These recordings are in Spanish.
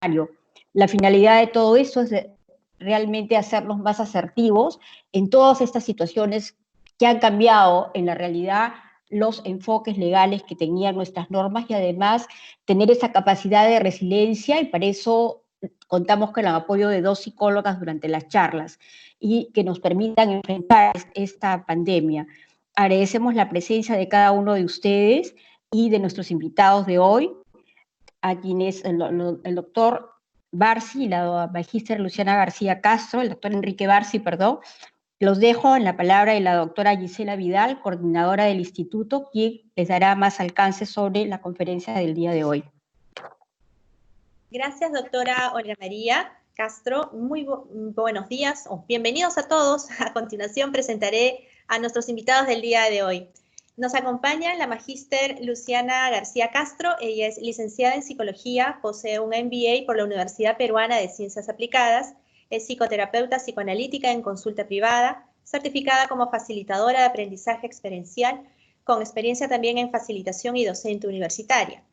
escenario. La finalidad de todo esto es realmente hacernos más asertivos en todas estas situaciones que han cambiado en la realidad los enfoques legales que tenían nuestras normas y además tener esa capacidad de resiliencia, y para eso contamos con el apoyo de 2 psicólogas durante las charlas y que nos permitan enfrentar esta pandemia. Agradecemos la presencia de cada uno de ustedes y de nuestros invitados de hoy, a quienes el doctor Barsi y la magíster Luciana García Castro, el doctor Enrique Barsi, perdón. Los dejo en la palabra de la doctora Gisela Vidal, coordinadora del instituto, quien les dará más alcance sobre la conferencia del día de hoy. Gracias, doctora Olga María Castro. Muy buenos días o bienvenidos a todos. A continuación presentaré a nuestros invitados del día de hoy. Nos acompaña la magíster Luciana García Castro. Ella es licenciada en psicología, posee un MBA por la Universidad Peruana de Ciencias Aplicadas, es psicoterapeuta psicoanalítica en consulta privada, certificada como facilitadora de aprendizaje experiencial, con experiencia también en facilitación y docente universitaria.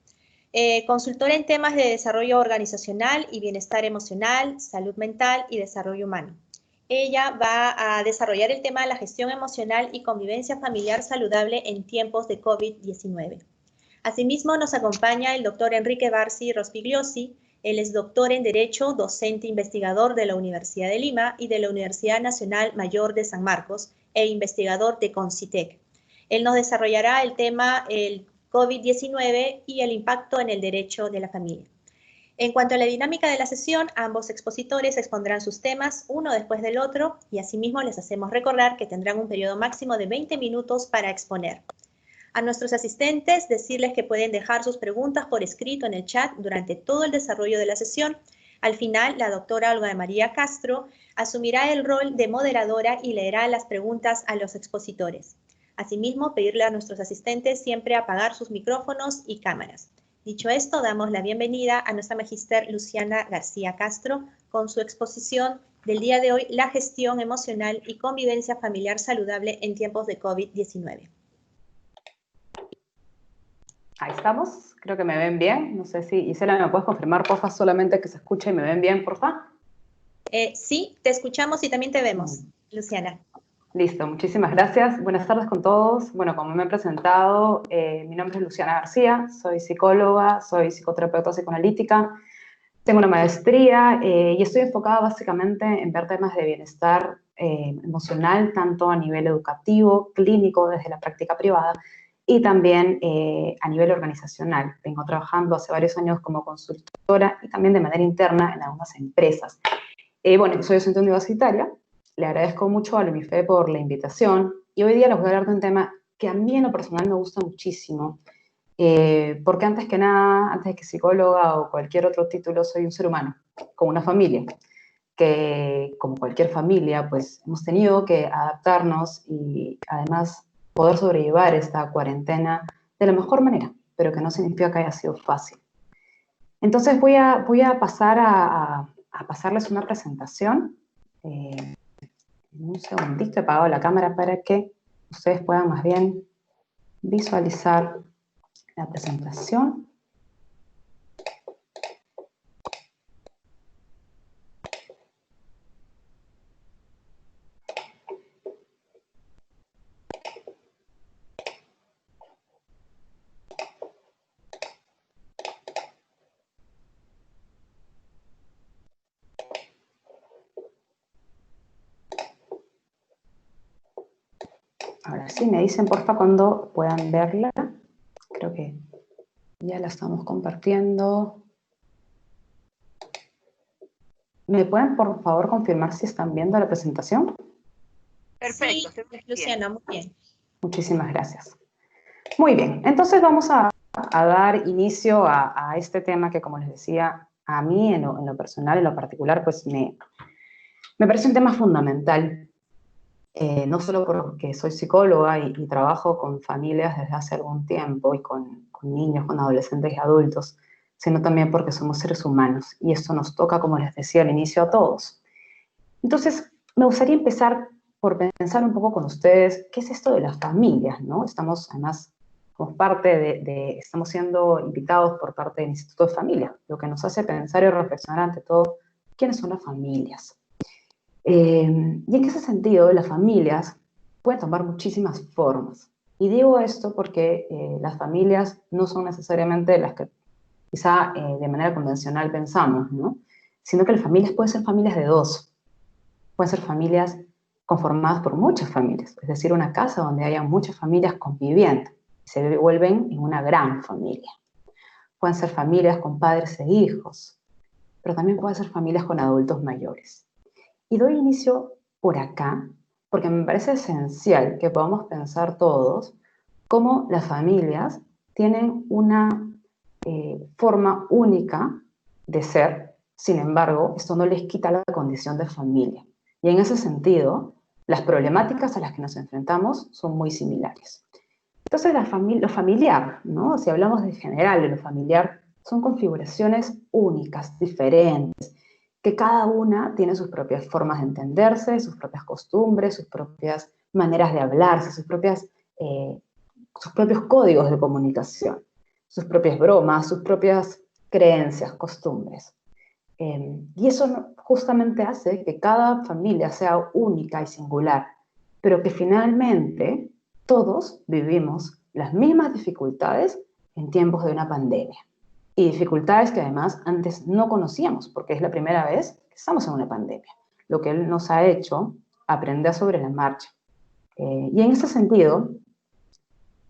Consultora en temas de desarrollo organizacional y bienestar emocional, salud mental y desarrollo humano. Ella va a desarrollar el tema de la gestión emocional y convivencia familiar saludable en tiempos de COVID-19. Asimismo, nos acompaña el doctor Enrique Barsi Rospigliosi. Él es doctor en Derecho, docente investigador de la Universidad de Lima y de la Universidad Nacional Mayor de San Marcos e investigador de CONCITEC. Él nos desarrollará el tema el COVID-19 y el impacto en el derecho de la familia. En cuanto a la dinámica de la sesión, ambos expositores expondrán sus temas uno después del otro y asimismo les hacemos recordar que tendrán un periodo máximo de 20 minutos para exponer. A nuestros asistentes, decirles que pueden dejar sus preguntas por escrito en el chat durante todo el desarrollo de la sesión. Al final, la doctora Olga María Castro asumirá el rol de moderadora y leerá las preguntas a los expositores. Asimismo, pedirle a nuestros asistentes siempre apagar sus micrófonos y cámaras. Dicho esto, damos la bienvenida a nuestra magíster Luciana García Castro con su exposición del día de hoy, la gestión emocional y convivencia familiar saludable en tiempos de COVID-19. Ahí estamos, creo que me ven bien. No sé si, Gisela, ¿me puedes confirmar, porfa, solamente que se escuche y me ven bien, porfa? Sí, te escuchamos y también te vemos, Luciana. Listo, muchísimas gracias. Buenas tardes con todos. Bueno, como me he presentado, mi nombre es Luciana García, soy psicóloga, soy psicoterapeuta psicoanalítica, tengo una maestría y estoy enfocada básicamente en ver temas de bienestar emocional, tanto a nivel educativo, clínico, desde la práctica privada, y también a nivel organizacional. Vengo trabajando hace varios años como consultora y también de manera interna en algunas empresas. Bueno, soy docente universitaria. Le agradezco mucho a la UNIFE por la invitación y hoy día les voy a hablar de un tema que a mí en lo personal me gusta muchísimo, porque antes que nada, antes de que psicóloga o cualquier otro título, soy un ser humano, con una familia, que como cualquier familia, pues hemos tenido que adaptarnos y además poder sobrellevar esta cuarentena de la mejor manera, pero que no significa que haya sido fácil. Entonces voy a pasar a pasarles una presentación. Un segundito, he apagado la cámara para que ustedes puedan más bien visualizar la presentación. Ahora sí, me dicen porfa cuando puedan verla. Creo que ya la estamos compartiendo. ¿Me pueden por favor confirmar si están viendo la presentación? Perfecto, sí, Luciana, muy bien. Muchísimas gracias. Muy bien, entonces vamos a dar inicio a este tema que, como les decía, a mí en lo personal, en lo particular, pues me parece un tema fundamental. No solo porque soy psicóloga y trabajo con familias desde hace algún tiempo y con niños, con adolescentes y adultos, sino también porque somos seres humanos y esto nos toca, como les decía al inicio, a todos. Entonces, me gustaría empezar por pensar un poco con ustedes qué es esto de las familias, ¿no? Estamos además como parte estamos siendo invitados por parte del Instituto de Familia, lo que nos hace pensar y reflexionar ante todo, ¿quiénes son las familias? Y en ese sentido, las familias pueden tomar muchísimas formas. Y digo esto porque las familias no son necesariamente las que quizá de manera convencional pensamos, ¿no? Sino que las familias pueden ser familias de dos, pueden ser familias conformadas por muchas familias, es decir, una casa donde haya muchas familias conviviendo, y se vuelven en una gran familia. Pueden ser familias con padres e hijos, pero también pueden ser familias con adultos mayores. Y doy inicio por acá, porque me parece esencial que podamos pensar todos cómo las familias tienen una forma única de ser. Sin embargo, esto no les quita la condición de familia. Y en ese sentido, las problemáticas a las que nos enfrentamos son muy similares. Entonces, lo familiar, ¿no? Si hablamos de general de lo familiar, son configuraciones únicas, diferentes, que cada una tiene sus propias formas de entenderse, sus propias costumbres, sus propias maneras de hablarse, sus propios códigos de comunicación, sus propias bromas, sus propias creencias, costumbres. Y eso justamente hace que cada familia sea única y singular, pero que finalmente todos vivimos las mismas dificultades en tiempos de una pandemia. Y dificultades que además antes no conocíamos, porque es la primera vez que estamos en una pandemia. Lo que él nos ha hecho aprender sobre la marcha. Y en ese sentido,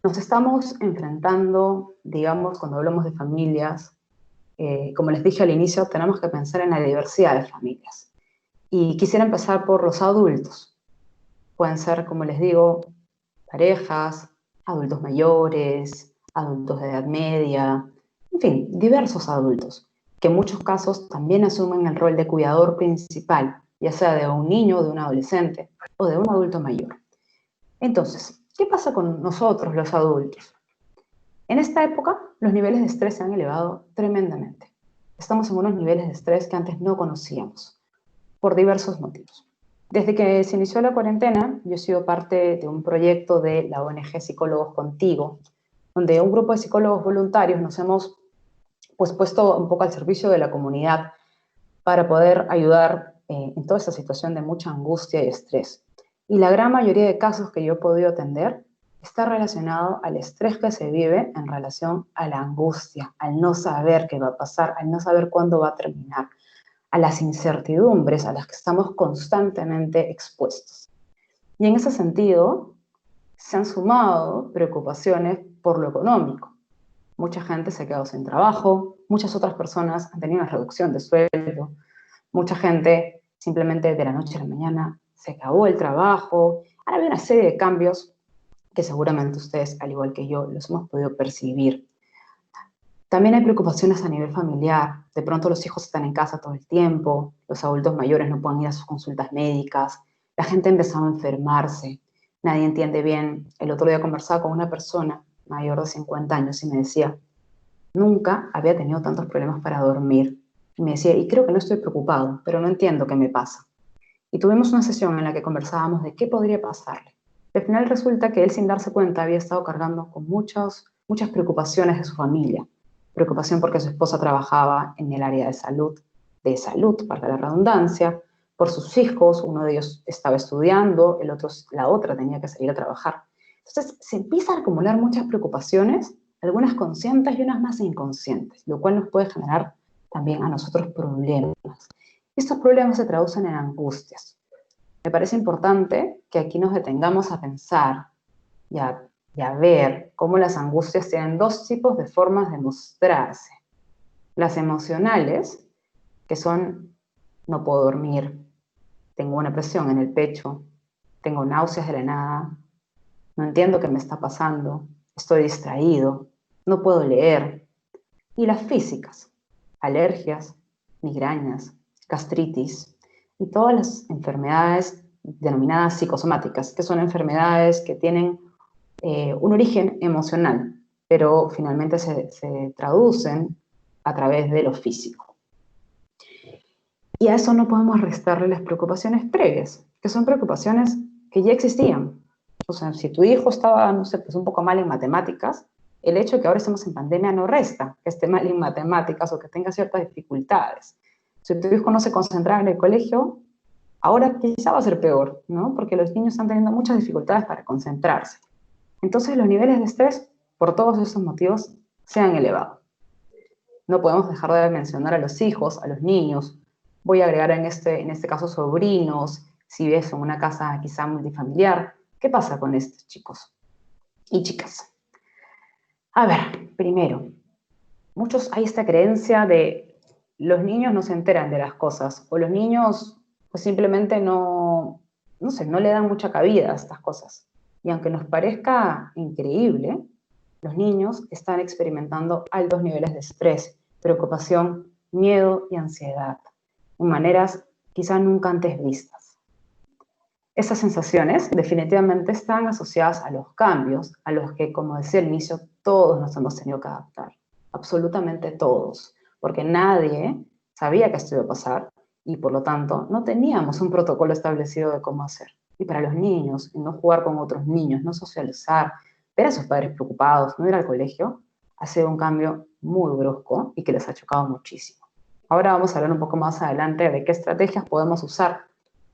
nos estamos enfrentando, digamos, cuando hablamos de familias, como les dije al inicio, tenemos que pensar en la diversidad de familias. Y quisiera empezar por los adultos. Pueden ser, como les digo, parejas, adultos mayores, adultos de edad media, en fin, diversos adultos, que en muchos casos también asumen el rol de cuidador principal, ya sea de un niño, de un adolescente o de un adulto mayor. Entonces, ¿qué pasa con nosotros los adultos? En esta época, los niveles de estrés se han elevado tremendamente. Estamos en unos niveles de estrés que antes no conocíamos, por diversos motivos. Desde que se inició la cuarentena, yo he sido parte de un proyecto de la ONG Psicólogos Contigo, donde un grupo de psicólogos voluntarios nos hemos puesto un poco al servicio de la comunidad para poder ayudar en toda esta situación de mucha angustia y estrés. Y la gran mayoría de casos que yo he podido atender está relacionado al estrés que se vive en relación a la angustia, al no saber qué va a pasar, al no saber cuándo va a terminar, a las incertidumbres a las que estamos constantemente expuestos. Y en ese sentido, se han sumado preocupaciones por lo económico. Mucha gente se ha quedado sin trabajo, muchas otras personas han tenido una reducción de sueldo, mucha gente simplemente de la noche a la mañana se acabó el trabajo. Ahora hay una serie de cambios que seguramente ustedes, al igual que yo, los hemos podido percibir. También hay preocupaciones a nivel familiar. De pronto los hijos están en casa todo el tiempo, los adultos mayores no pueden ir a sus consultas médicas, la gente ha empezado a enfermarse, nadie entiende bien. El otro día conversaba con una persona mayor de 50 años y me decía, nunca había tenido tantos problemas para dormir. Y me decía, y creo que no estoy preocupado, pero no entiendo qué me pasa. Y tuvimos una sesión en la que conversábamos de qué podría pasarle. Al final resulta que él, sin darse cuenta, había estado cargando con muchas preocupaciones de su familia. Preocupación porque su esposa trabajaba en el área de salud, para la redundancia, por sus hijos, uno de ellos estaba estudiando, la otra tenía que salir a trabajar. Entonces se empiezan a acumular muchas preocupaciones, algunas conscientes y unas más inconscientes, lo cual nos puede generar también a nosotros problemas. Estos problemas se traducen en angustias. Me parece importante que aquí nos detengamos a pensar y a ver cómo las angustias tienen dos tipos de formas de mostrarse. Las emocionales, que son no puedo dormir, tengo una presión en el pecho, tengo náuseas de la nada, no entiendo qué me está pasando, estoy distraído, no puedo leer. Y las físicas, alergias, migrañas, gastritis y todas las enfermedades denominadas psicosomáticas, que son enfermedades que tienen un origen emocional, pero finalmente se traducen a través de lo físico. Y a eso no podemos restarle las preocupaciones previas, que son preocupaciones que ya existían. O sea, si tu hijo estaba, no sé, pues un poco mal en matemáticas, el hecho de que ahora estemos en pandemia no resta que esté mal en matemáticas o que tenga ciertas dificultades. Si tu hijo no se concentra en el colegio, ahora quizá va a ser peor, ¿no? Porque los niños están teniendo muchas dificultades para concentrarse. Entonces los niveles de estrés, por todos esos motivos, se han elevado. No podemos dejar de mencionar a los hijos, a los niños. Voy a agregar en este caso sobrinos, si ves en una casa quizá multifamiliar. ¿Qué pasa con estos chicos y chicas? A ver, primero, hay esta creencia de los niños no se enteran de las cosas, o los niños pues simplemente no sé, no le dan mucha cabida a estas cosas. Y aunque nos parezca increíble, los niños están experimentando altos niveles de estrés, preocupación, miedo y ansiedad, en maneras quizá nunca antes vistas. Esas sensaciones definitivamente están asociadas a los cambios, a los que, como decía al inicio, todos nos hemos tenido que adaptar, absolutamente todos, porque nadie sabía que esto iba a pasar y por lo tanto no teníamos un protocolo establecido de cómo hacer. Y para los niños, no jugar con otros niños, no socializar, ver a sus padres preocupados, no ir al colegio, ha sido un cambio muy brusco y que les ha chocado muchísimo. Ahora vamos a hablar un poco más adelante de qué estrategias podemos usar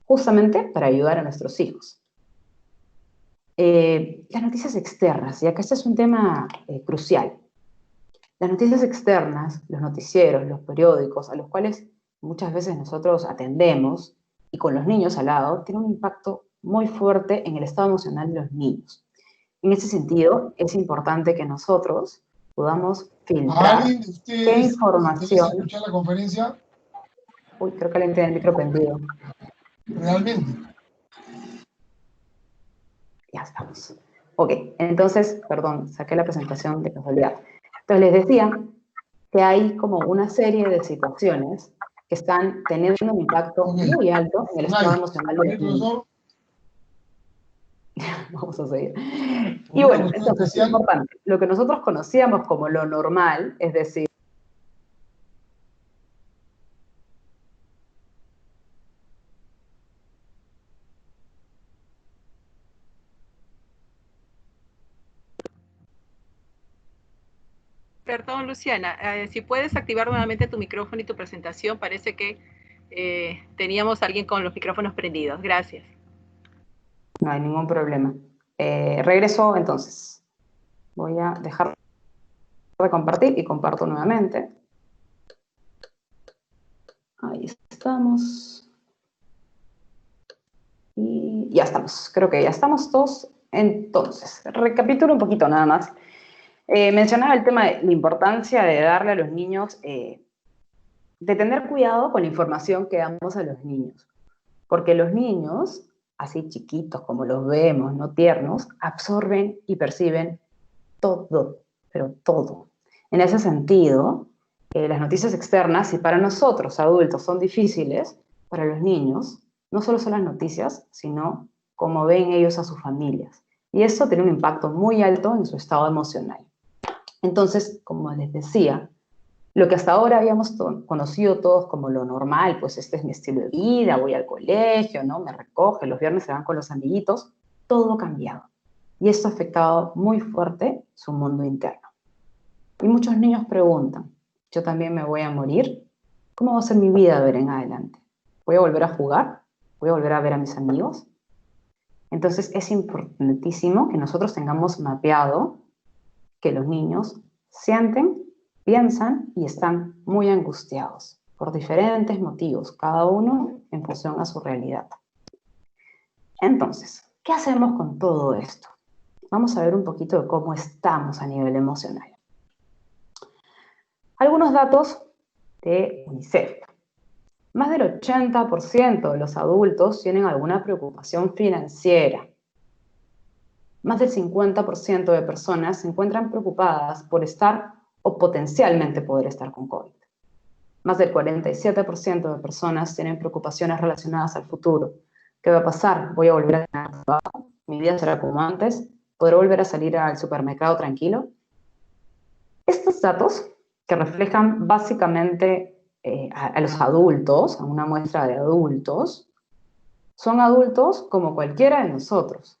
justamente para ayudar a nuestros hijos. Las noticias externas, ya que este es un tema crucial. Las noticias externas, los noticieros, los periódicos, a los cuales muchas veces nosotros atendemos, y con los niños al lado, tienen un impacto muy fuerte en el estado emocional de los niños. En ese sentido, es importante que nosotros podamos filtrar qué información... ¿Escuchar la conferencia? Uy, creo que alguien tiene el micro prendido. Realmente. Ya estamos. Ok, entonces, perdón, saqué la presentación de casualidad. Entonces les decía que hay como una serie de situaciones que están teniendo un impacto muy alto en el estado emocional de los niños. Vamos a seguir. Y bueno, entonces es importante. Lo que nosotros conocíamos como lo normal, es decir, Perdón, Luciana, si puedes activar nuevamente tu micrófono y tu presentación, parece que teníamos a alguien con los micrófonos prendidos. Gracias. No hay ningún problema. Regreso entonces. Voy a dejar de compartir y comparto nuevamente. Ahí estamos. Y ya estamos. Creo que ya estamos todos. Entonces, recapitulo un poquito nada más. Mencionaba el tema de la importancia de darle a los niños, de tener cuidado con la información que damos a los niños. Porque los niños, así chiquitos como los vemos, no tiernos, absorben y perciben todo, pero todo. En ese sentido, las noticias externas, si para nosotros adultos son difíciles, para los niños no solo son las noticias, sino cómo ven ellos a sus familias. Y eso tiene un impacto muy alto en su estado emocional. Entonces, como les decía, lo que hasta ahora habíamos conocido todos como lo normal, pues este es mi estilo de vida, voy al colegio, ¿no? Me recoge, los viernes se van con los amiguitos, todo ha cambiado. Y esto ha afectado muy fuerte su mundo interno. Y muchos niños preguntan, ¿yo también me voy a morir? ¿Cómo va a ser mi vida de ver en adelante? ¿Voy a volver a jugar? ¿Voy a volver a ver a mis amigos? Entonces es importantísimo que nosotros tengamos mapeado que los niños sienten, piensan y están muy angustiados por diferentes motivos, cada uno en función a su realidad. Entonces, ¿qué hacemos con todo esto? Vamos a ver un poquito de cómo estamos a nivel emocional. Algunos datos de UNICEF. Más del 80% de los adultos tienen alguna preocupación financiera. Más del 50% de personas se encuentran preocupadas por estar o potencialmente poder estar con COVID. Más del 47% de personas tienen preocupaciones relacionadas al futuro. ¿Qué va a pasar? ¿Voy a volver a tener trabajo? ¿Mi vida será como antes? ¿Podré volver a salir al supermercado tranquilo? Estos datos, que reflejan básicamente a los adultos, a una muestra de adultos, son adultos como cualquiera de nosotros,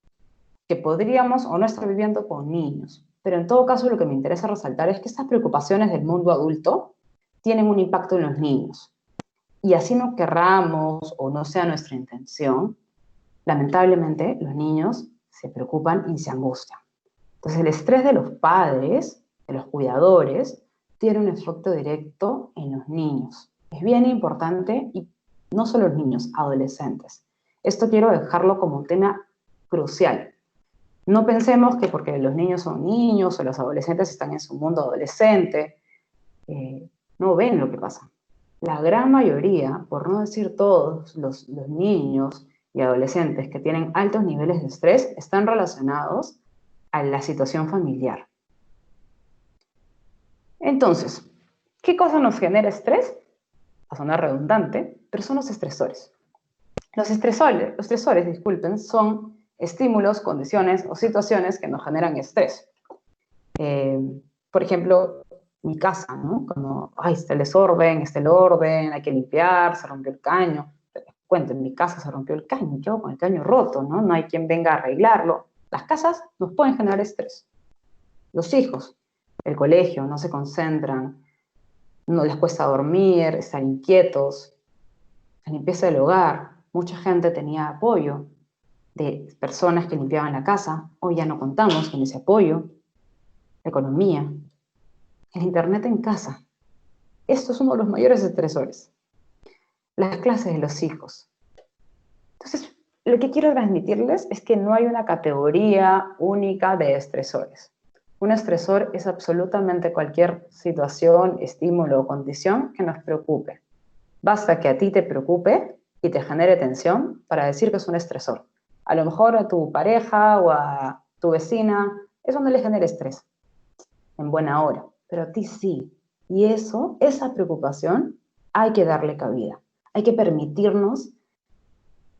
que podríamos o no estar viviendo con niños, pero en todo caso lo que me interesa resaltar es que estas preocupaciones del mundo adulto tienen un impacto en los niños. Y así no querramos o no sea nuestra intención, lamentablemente los niños se preocupan y se angustian. Entonces el estrés de los padres, de los cuidadores, tiene un efecto directo en los niños. Es bien importante, y no solo los niños, adolescentes. Esto quiero dejarlo como un tema crucial. No pensemos que porque los niños son niños o los adolescentes están en su mundo adolescente, no ven lo que pasa. La gran mayoría, por no decir todos, los niños y adolescentes que tienen altos niveles de estrés están relacionados a la situación familiar. Entonces, ¿qué cosa nos genera estrés? Va a sonar redundante, pero son los estresores. Los estresores, disculpen, son estímulos, condiciones o situaciones que nos generan estrés. Por ejemplo, mi casa, ¿no? Como, está el desorden, está el orden, hay que limpiar, se rompió el caño. Les cuento, en mi casa se rompió el caño, ¿qué hago con el caño roto? ¿No? No hay quien venga a arreglarlo. Las casas nos pueden generar estrés. Los hijos, el colegio, no se concentran, no les cuesta dormir, están inquietos. La limpieza del hogar, mucha gente tenía apoyo de personas que limpiaban la casa, hoy ya no contamos con ese apoyo. La economía, el internet en casa. Esto es uno de los mayores estresores. Las clases de los hijos. Entonces, lo que quiero transmitirles es que no hay una categoría única de estresores. Un estresor es absolutamente cualquier situación, estímulo o condición que nos preocupe. Basta que a ti te preocupe y te genere tensión para decir que es un estresor. A lo mejor a tu pareja o a tu vecina, eso no le genera estrés en buena hora, pero a ti sí. Y esa preocupación, hay que darle cabida. Hay que permitirnos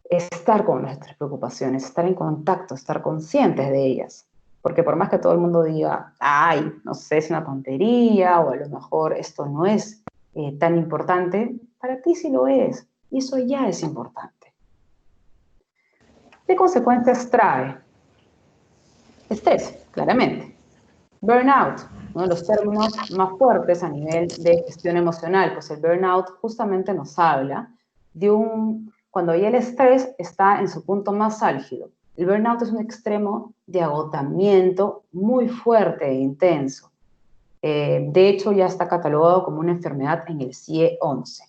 estar con nuestras preocupaciones, estar en contacto, estar conscientes de ellas. Porque por más que todo el mundo diga, no sé, es una tontería, o a lo mejor esto no es tan importante, para ti sí lo es. Y eso ya es importante. ¿Qué consecuencias trae? Estrés, claramente. Burnout, uno de los términos más fuertes a nivel de gestión emocional, pues el burnout justamente nos habla de cuando ya el estrés está en su punto más álgido. El burnout es un extremo de agotamiento muy fuerte e intenso. De hecho, ya está catalogado como una enfermedad en el CIE-11.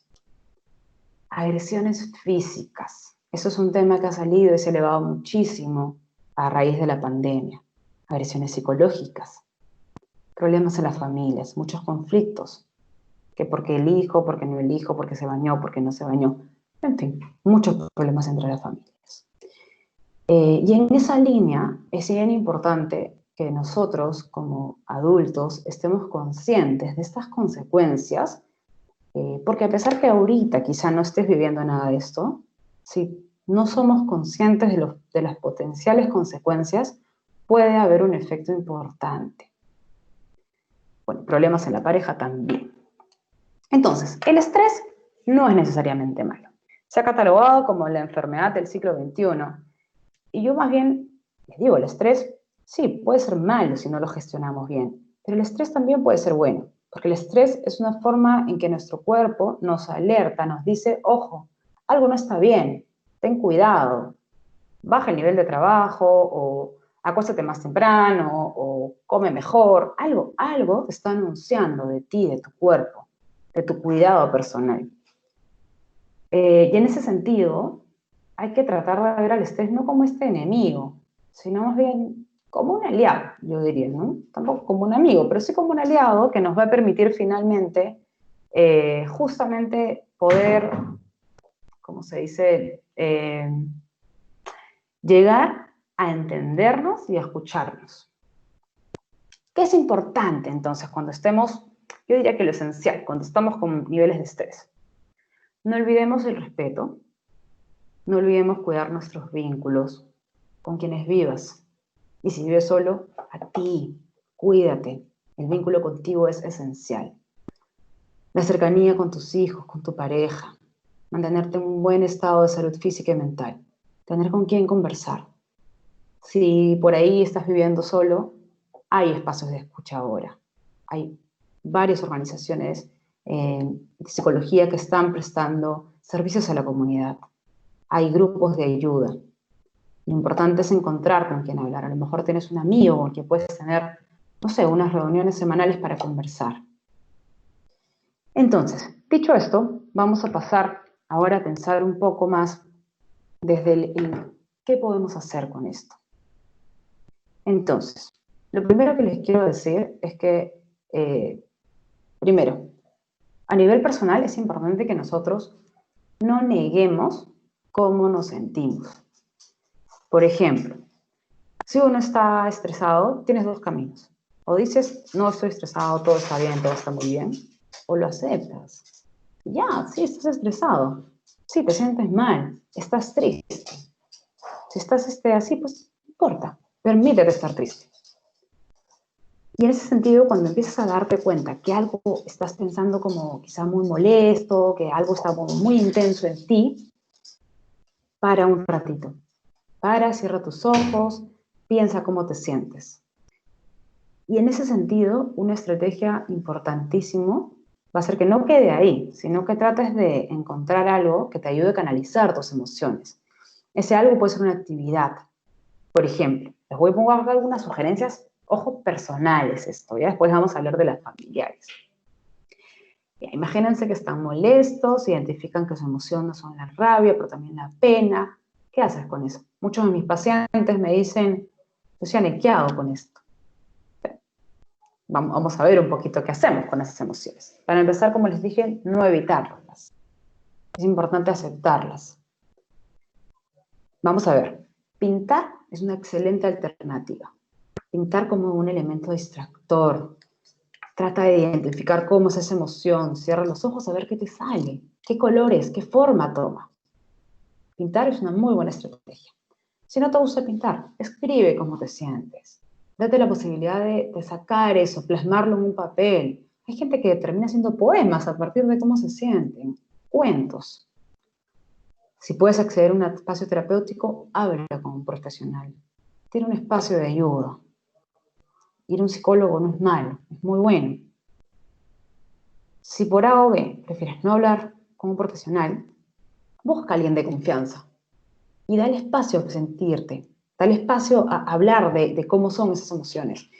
Agresiones físicas. Eso es un tema que ha salido y se ha elevado muchísimo a raíz de la pandemia. Agresiones psicológicas. Problemas en las familias, muchos conflictos. Que porque el hijo, porque no el hijo, porque se bañó, porque no se bañó. En fin, muchos problemas entre las familias. Y en esa línea es bien importante que nosotros como adultos estemos conscientes de estas consecuencias, porque a pesar que ahorita quizá no estés viviendo nada de esto, si no somos conscientes de las potenciales consecuencias, puede haber un efecto importante. Bueno, problemas en la pareja también. Entonces, el estrés no es necesariamente malo. Se ha catalogado como la enfermedad del siglo XXI. Y yo más bien les digo, el estrés sí puede ser malo si no lo gestionamos bien, pero el estrés también puede ser bueno, porque el estrés es una forma en que nuestro cuerpo nos alerta, nos dice, ojo, algo no está bien, ten cuidado, baja el nivel de trabajo, o acuéstate más temprano, o come mejor, algo te está anunciando de ti, de tu cuerpo, de tu cuidado personal. Y en ese sentido, hay que tratar de ver al estrés no como este enemigo, sino más bien como un aliado, yo diría, ¿no? Tampoco como un amigo, pero sí como un aliado que nos va a permitir finalmente justamente poder, ¿cómo se dice?, llegar a entendernos y a escucharnos. ¿Qué es importante entonces cuando estemos, yo diría que lo esencial, cuando estamos con niveles de estrés? No olvidemos el respeto, no olvidemos cuidar nuestros vínculos con quienes vivas. Y si vives solo, a ti, cuídate. El vínculo contigo es esencial. La cercanía con tus hijos, con tu pareja, mantenerte en un buen estado de salud física y mental, tener con quién conversar. Si por ahí estás viviendo solo, hay espacios de escucha ahora. Hay varias organizaciones de psicología que están prestando servicios a la comunidad. Hay grupos de ayuda. Lo importante es encontrar con quién hablar. A lo mejor tienes un amigo con quien puedes tener, no sé, unas reuniones semanales para conversar. Entonces, dicho esto, vamos a pasar ahora a pensar un poco más desde el qué podemos hacer con esto. Entonces, lo primero que les quiero decir es que, primero, a nivel personal es importante que nosotros no neguemos cómo nos sentimos. Por ejemplo, si uno está estresado, tienes dos caminos. O dices, no estoy estresado, todo está bien, todo está muy bien, o lo aceptas. Ya, sí, estás estresado. Sí, te sientes mal, estás triste. Si estás así, pues no importa, permítete estar triste. Y en ese sentido, cuando empiezas a darte cuenta que algo estás pensando como quizá muy molesto, que algo está muy intenso en ti, para un ratito. Para, cierra tus ojos, piensa cómo te sientes. Y en ese sentido, una estrategia importantísima va a ser que no quede ahí, sino que trates de encontrar algo que te ayude a canalizar tus emociones. Ese algo puede ser una actividad. Por ejemplo, les voy a poner algunas sugerencias, ojo, personales esto, ya después vamos a hablar de las familiares. Ya, imagínense que están molestos, identifican que su emoción no son la rabia, pero también la pena. ¿Qué haces con eso? Muchos de mis pacientes me dicen, Luciana, ¿qué hago con esto? Vamos a ver un poquito qué hacemos con esas emociones. Para empezar, como les dije, no evitarlas. Es importante aceptarlas. Vamos a ver. Pintar es una excelente alternativa. Pintar como un elemento distractor. Trata de identificar cómo es esa emoción. Cierra los ojos a ver qué te sale. ¿Qué colores? ¿Qué forma toma? Pintar es una muy buena estrategia. Si no te gusta pintar, escribe cómo te sientes. Date la posibilidad de sacar eso, plasmarlo en un papel. Hay gente que termina haciendo poemas a partir de cómo se sienten, cuentos. Si puedes acceder a un espacio terapéutico, háblalo con un profesional. Tiene un espacio de ayuda. Ir a un psicólogo no es malo, es muy bueno. Si por A o B prefieres no hablar con un profesional, busca a alguien de confianza y dale espacio a sentirte, dale espacio a hablar de cómo son esas emociones.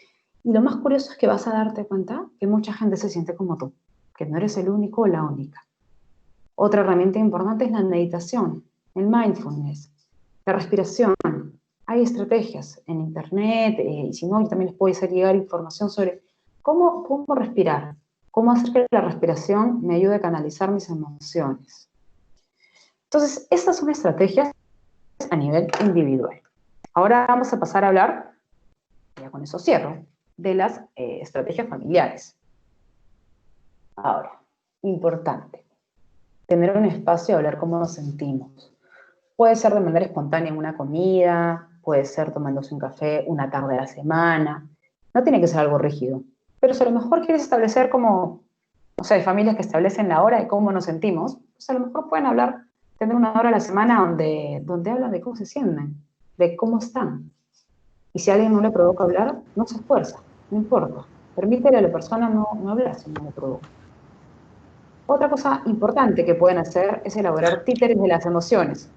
Y lo más curioso es que vas a darte cuenta que mucha gente se siente como tú, que no eres el único o la única. Otra herramienta importante es la meditación, el mindfulness, la respiración. Hay estrategias en internet, y si no, yo también les puedo hacer llegar información sobre cómo respirar, cómo hacer que la respiración me ayude a canalizar mis emociones. Entonces, estas son estrategias a nivel individual. Ahora vamos a pasar a hablar, ya con eso cierro, de las estrategias familiares. Ahora, importante, tener un espacio a hablar cómo nos sentimos. Puede ser de manera espontánea en una comida, puede ser tomándose un café una tarde a la semana, no tiene que ser algo rígido. Pero si a lo mejor quieres establecer como, o sea, hay familias que establecen la hora de cómo nos sentimos, pues a lo mejor pueden hablar, tener una hora a la semana donde hablan de cómo se sienten, de cómo están. Y si a alguien no le provoca hablar, no se esfuerza, no importa. Permítele a la persona no hablar si no le provoca. Otra cosa importante que pueden hacer es elaborar títeres de las emociones.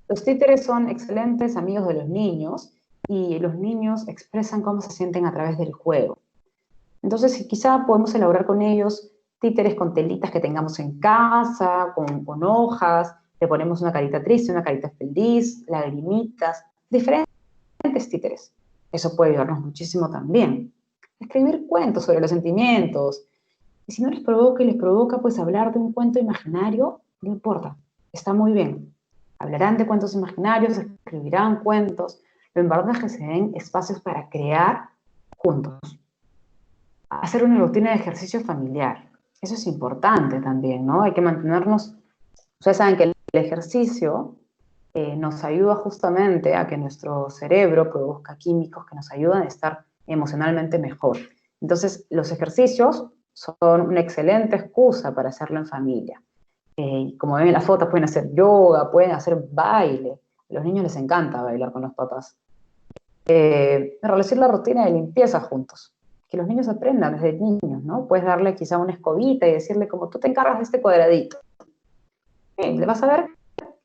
Los títeres son excelentes amigos de los niños y los niños expresan cómo se sienten a través del juego. Entonces, quizá podemos elaborar con ellos títeres con telitas que tengamos en casa, con hojas, le ponemos una carita triste, una carita feliz, lagrimitas, diferentes títeres. Eso puede ayudarnos muchísimo también. Escribir cuentos sobre los sentimientos. Y si no les provoca y les provoca, pues hablar de un cuento imaginario, no importa, está muy bien. Hablarán de cuentos imaginarios, escribirán cuentos. Lo importante es que se den espacios para crear juntos. Hacer una rutina de ejercicio familiar. Eso es importante también, ¿no? Hay que mantenernos. Ustedes saben que el ejercicio nos ayuda justamente a que nuestro cerebro produzca químicos que nos ayudan a estar emocionalmente mejor. Entonces, los ejercicios son una excelente excusa para hacerlo en familia. Como ven en las fotos, pueden hacer yoga, pueden hacer baile. A los niños les encanta bailar con los papás. Establecer la rutina de limpieza juntos. Que los niños aprendan desde niños, ¿no? Puedes darle quizá una escobita y decirle como tú te encargas de este cuadradito. Le vas a ver,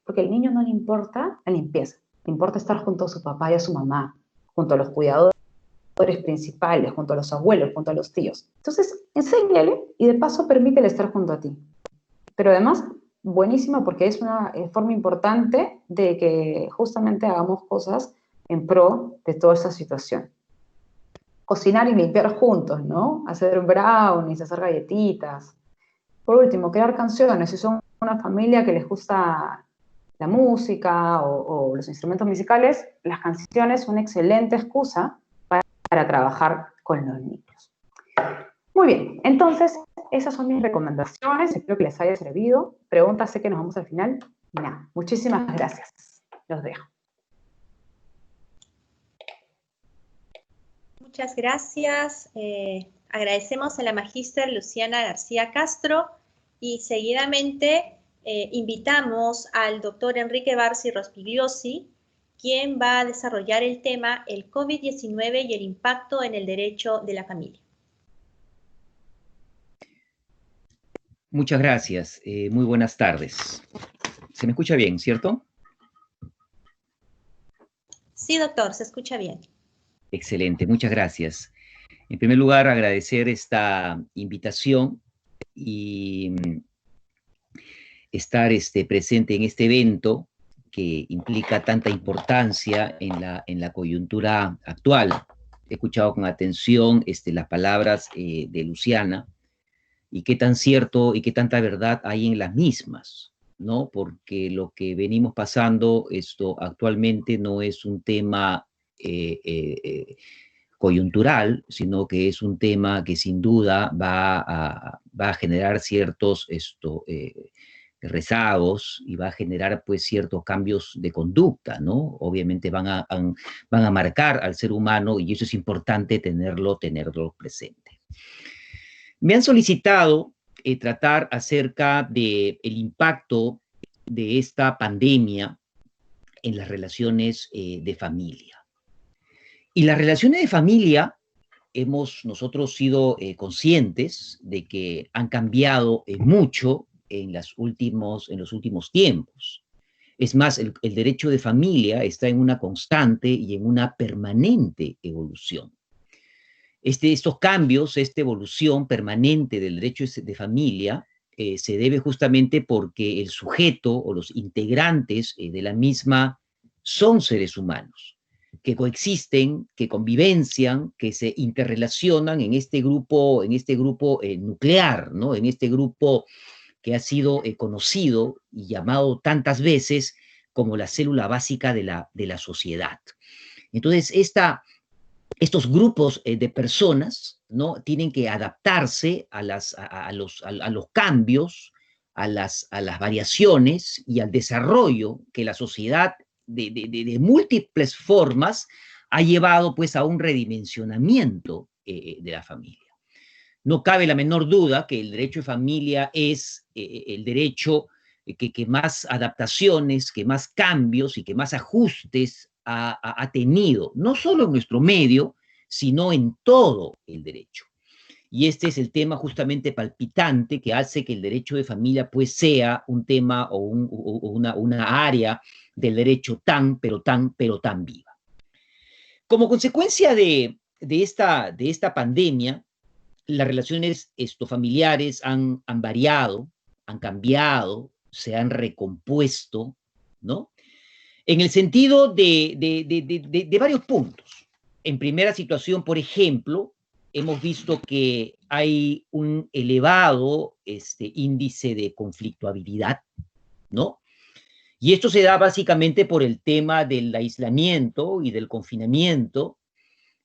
porque al niño no le importa la limpieza, le importa estar junto a su papá y a su mamá, junto a los cuidadores principales, junto a los abuelos, junto a los tíos. Entonces, enséñale y de paso permítele estar junto a ti. Pero además, buenísimo porque es una forma importante de que justamente hagamos cosas en pro de toda esta situación. Cocinar y limpiar juntos, ¿no? Hacer brownies, hacer galletitas. Por último, crear canciones. Si son una familia que les gusta la música o los instrumentos musicales, las canciones son una excelente excusa para trabajar con los niños. Muy bien, entonces, esas son mis recomendaciones. Espero que les haya servido. Preguntas, sé que nos vamos al final. Nada, muchísimas gracias. Los dejo. Muchas gracias. Agradecemos a la magíster Luciana García Castro y seguidamente invitamos al doctor Enrique Barsi Rospigliosi, quien va a desarrollar el tema el COVID-19 y el impacto en el derecho de la familia. Muchas gracias. Muy buenas tardes. ¿Se me escucha bien, cierto? Sí, doctor, se escucha bien. Excelente, muchas gracias. En primer lugar, agradecer esta invitación y estar presente en este evento que implica tanta importancia en la coyuntura actual. He escuchado con atención las palabras de Luciana y qué tan cierto y qué tanta verdad hay en las mismas, ¿no? Porque lo que venimos pasando actualmente no es un tema coyuntural, sino que es un tema que sin duda va a generar ciertos rezagos y va a generar pues ciertos cambios de conducta, ¿no? Obviamente van a marcar al ser humano y eso es importante tenerlo presente. Me han solicitado tratar acerca del impacto de esta pandemia en las relaciones de familia. Y las relaciones de familia hemos nosotros sido conscientes de que han cambiado mucho en los últimos tiempos. Es más, el derecho de familia está en una constante y en una permanente evolución. Estos cambios, esta evolución permanente del derecho de familia se debe justamente porque el sujeto o los integrantes de la misma son seres humanos que coexisten, que convivencian, que se interrelacionan en este grupo nuclear, ¿no? En este grupo que ha sido conocido y llamado tantas veces como la célula básica de la sociedad. Entonces, estos grupos de personas, ¿no? Tienen que adaptarse a los cambios, a las variaciones y al desarrollo que la sociedad de múltiples formas ha llevado pues a un redimensionamiento de la familia. No cabe la menor duda que el derecho de familia es el derecho que más adaptaciones, que más cambios y que más ajustes ha tenido, no solo en nuestro medio, sino en todo el derecho. Y este es el tema justamente palpitante que hace que el derecho de familia pues sea un tema o una área del derecho pero tan viva. Como consecuencia de esta pandemia, las relaciones familiares han variado, han cambiado, se han recompuesto, ¿no? En el sentido de varios puntos. En primera situación, por ejemplo, hemos visto que hay un elevado índice de conflictuabilidad, ¿no? Y esto se da básicamente por el tema del aislamiento y del confinamiento.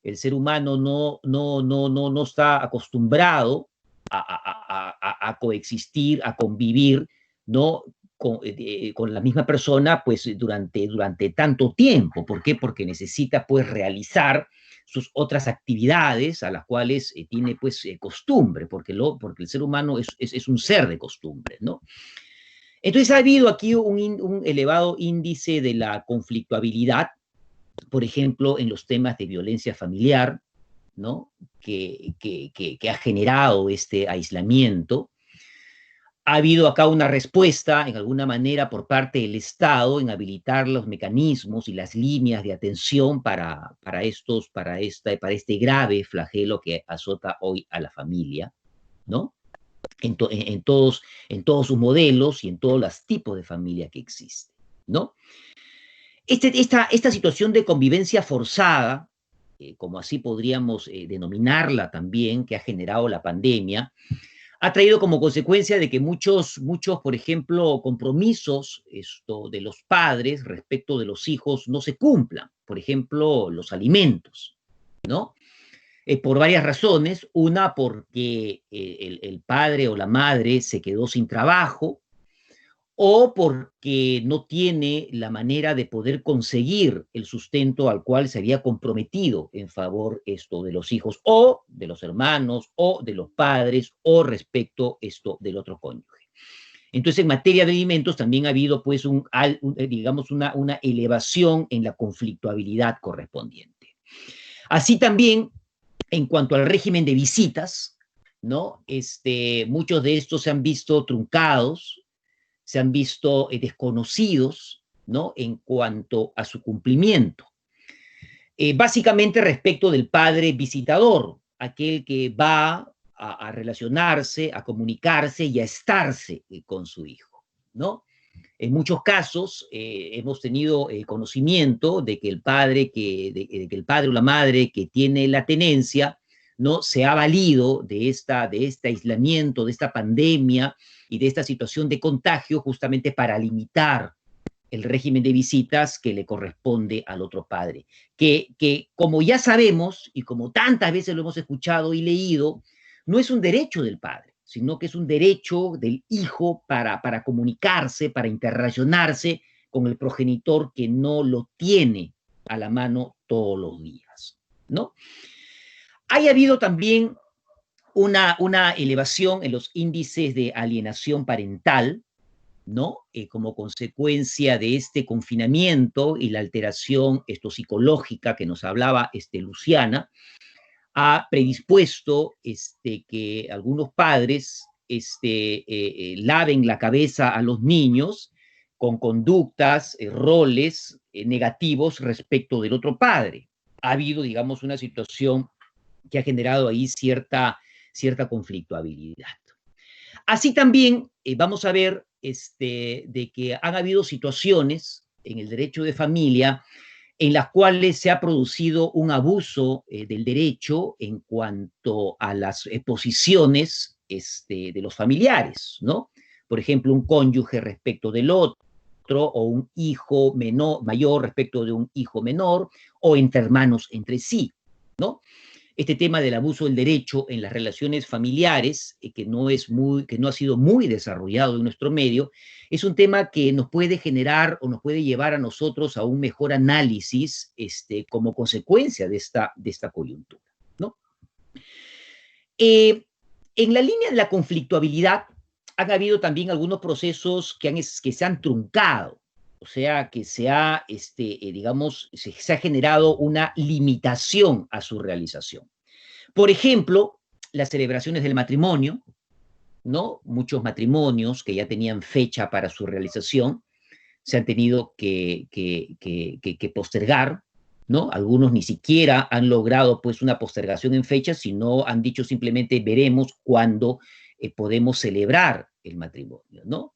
El ser humano no está acostumbrado a coexistir, a convivir, ¿no? Con la misma persona pues durante tanto tiempo. ¿Por qué? Porque necesita pues realizar sus otras actividades a las cuales tiene pues costumbre, porque el ser humano es un ser de costumbre, ¿no? Entonces ha habido aquí un elevado índice de la conflictuabilidad por ejemplo, en los temas de violencia familiar, ¿no? que ha generado este aislamiento. Ha habido acá una respuesta, en alguna manera, por parte del Estado en habilitar los mecanismos y las líneas de atención para este grave flagelo que azota hoy a la familia, ¿no? En todos sus modelos y en todos los tipos de familia que existen, ¿no? Esta situación de convivencia forzada, como así podríamos denominarla también, que ha generado la pandemia, ha traído como consecuencia de que muchos, por ejemplo, compromisos de los padres respecto de los hijos no se cumplan. Por ejemplo, los alimentos, ¿no? Por varias razones. Una, porque el padre o la madre se quedó sin trabajo, o porque no tiene la manera de poder conseguir el sustento al cual se había comprometido en favor de los hijos, o de los hermanos, o de los padres, o respecto del otro cónyuge. Entonces, en materia de alimentos también ha habido, pues, digamos, una elevación en la conflictuabilidad correspondiente. Así también, en cuanto al régimen de visitas, ¿no? Muchos de estos se han visto truncados, se han visto desconocidos, ¿no? En cuanto a su cumplimiento. Básicamente respecto del padre visitador, aquel que va a relacionarse, a comunicarse y a estarse con su hijo, ¿no? En muchos casos hemos tenido conocimiento de que el padre o la madre que tiene la tenencia, ¿no? Se ha valido de este aislamiento, de esta pandemia y de esta situación de contagio justamente para limitar el régimen de visitas que le corresponde al otro padre. Que como ya sabemos, y como tantas veces lo hemos escuchado y leído, no es un derecho del padre, sino que es un derecho del hijo para comunicarse, para interrelacionarse con el progenitor que no lo tiene a la mano todos los días, ¿no? Ha habido también una elevación en los índices de alienación parental, ¿no? Como consecuencia de este confinamiento y la alteración psicológica que nos hablaba Luciana, ha predispuesto que algunos padres laven la cabeza a los niños con conductas, roles negativos respecto del otro padre. Ha habido, digamos, una situación que ha generado ahí cierta conflictuabilidad. Así también vamos a ver de que han habido situaciones en el derecho de familia en las cuales se ha producido un abuso del derecho en cuanto a las posiciones de los familiares, ¿no? Por ejemplo, un cónyuge respecto del otro, o un hijo mayor respecto de un hijo menor, o entre hermanos entre sí, ¿no? Este tema del abuso del derecho en las relaciones familiares, que no ha sido muy desarrollado en nuestro medio, es un tema que nos puede generar o nos puede llevar a nosotros a un mejor análisis como consecuencia de esta coyuntura, ¿no? En la línea de la conflictuabilidad han habido también algunos procesos que se han truncado, o sea, que se ha generado una limitación a su realización. Por ejemplo, las celebraciones del matrimonio, ¿no? Muchos matrimonios que ya tenían fecha para su realización se han tenido que postergar, ¿no? Algunos ni siquiera han logrado, pues, una postergación en fecha, sino han dicho simplemente veremos cuándo podemos celebrar el matrimonio, ¿no?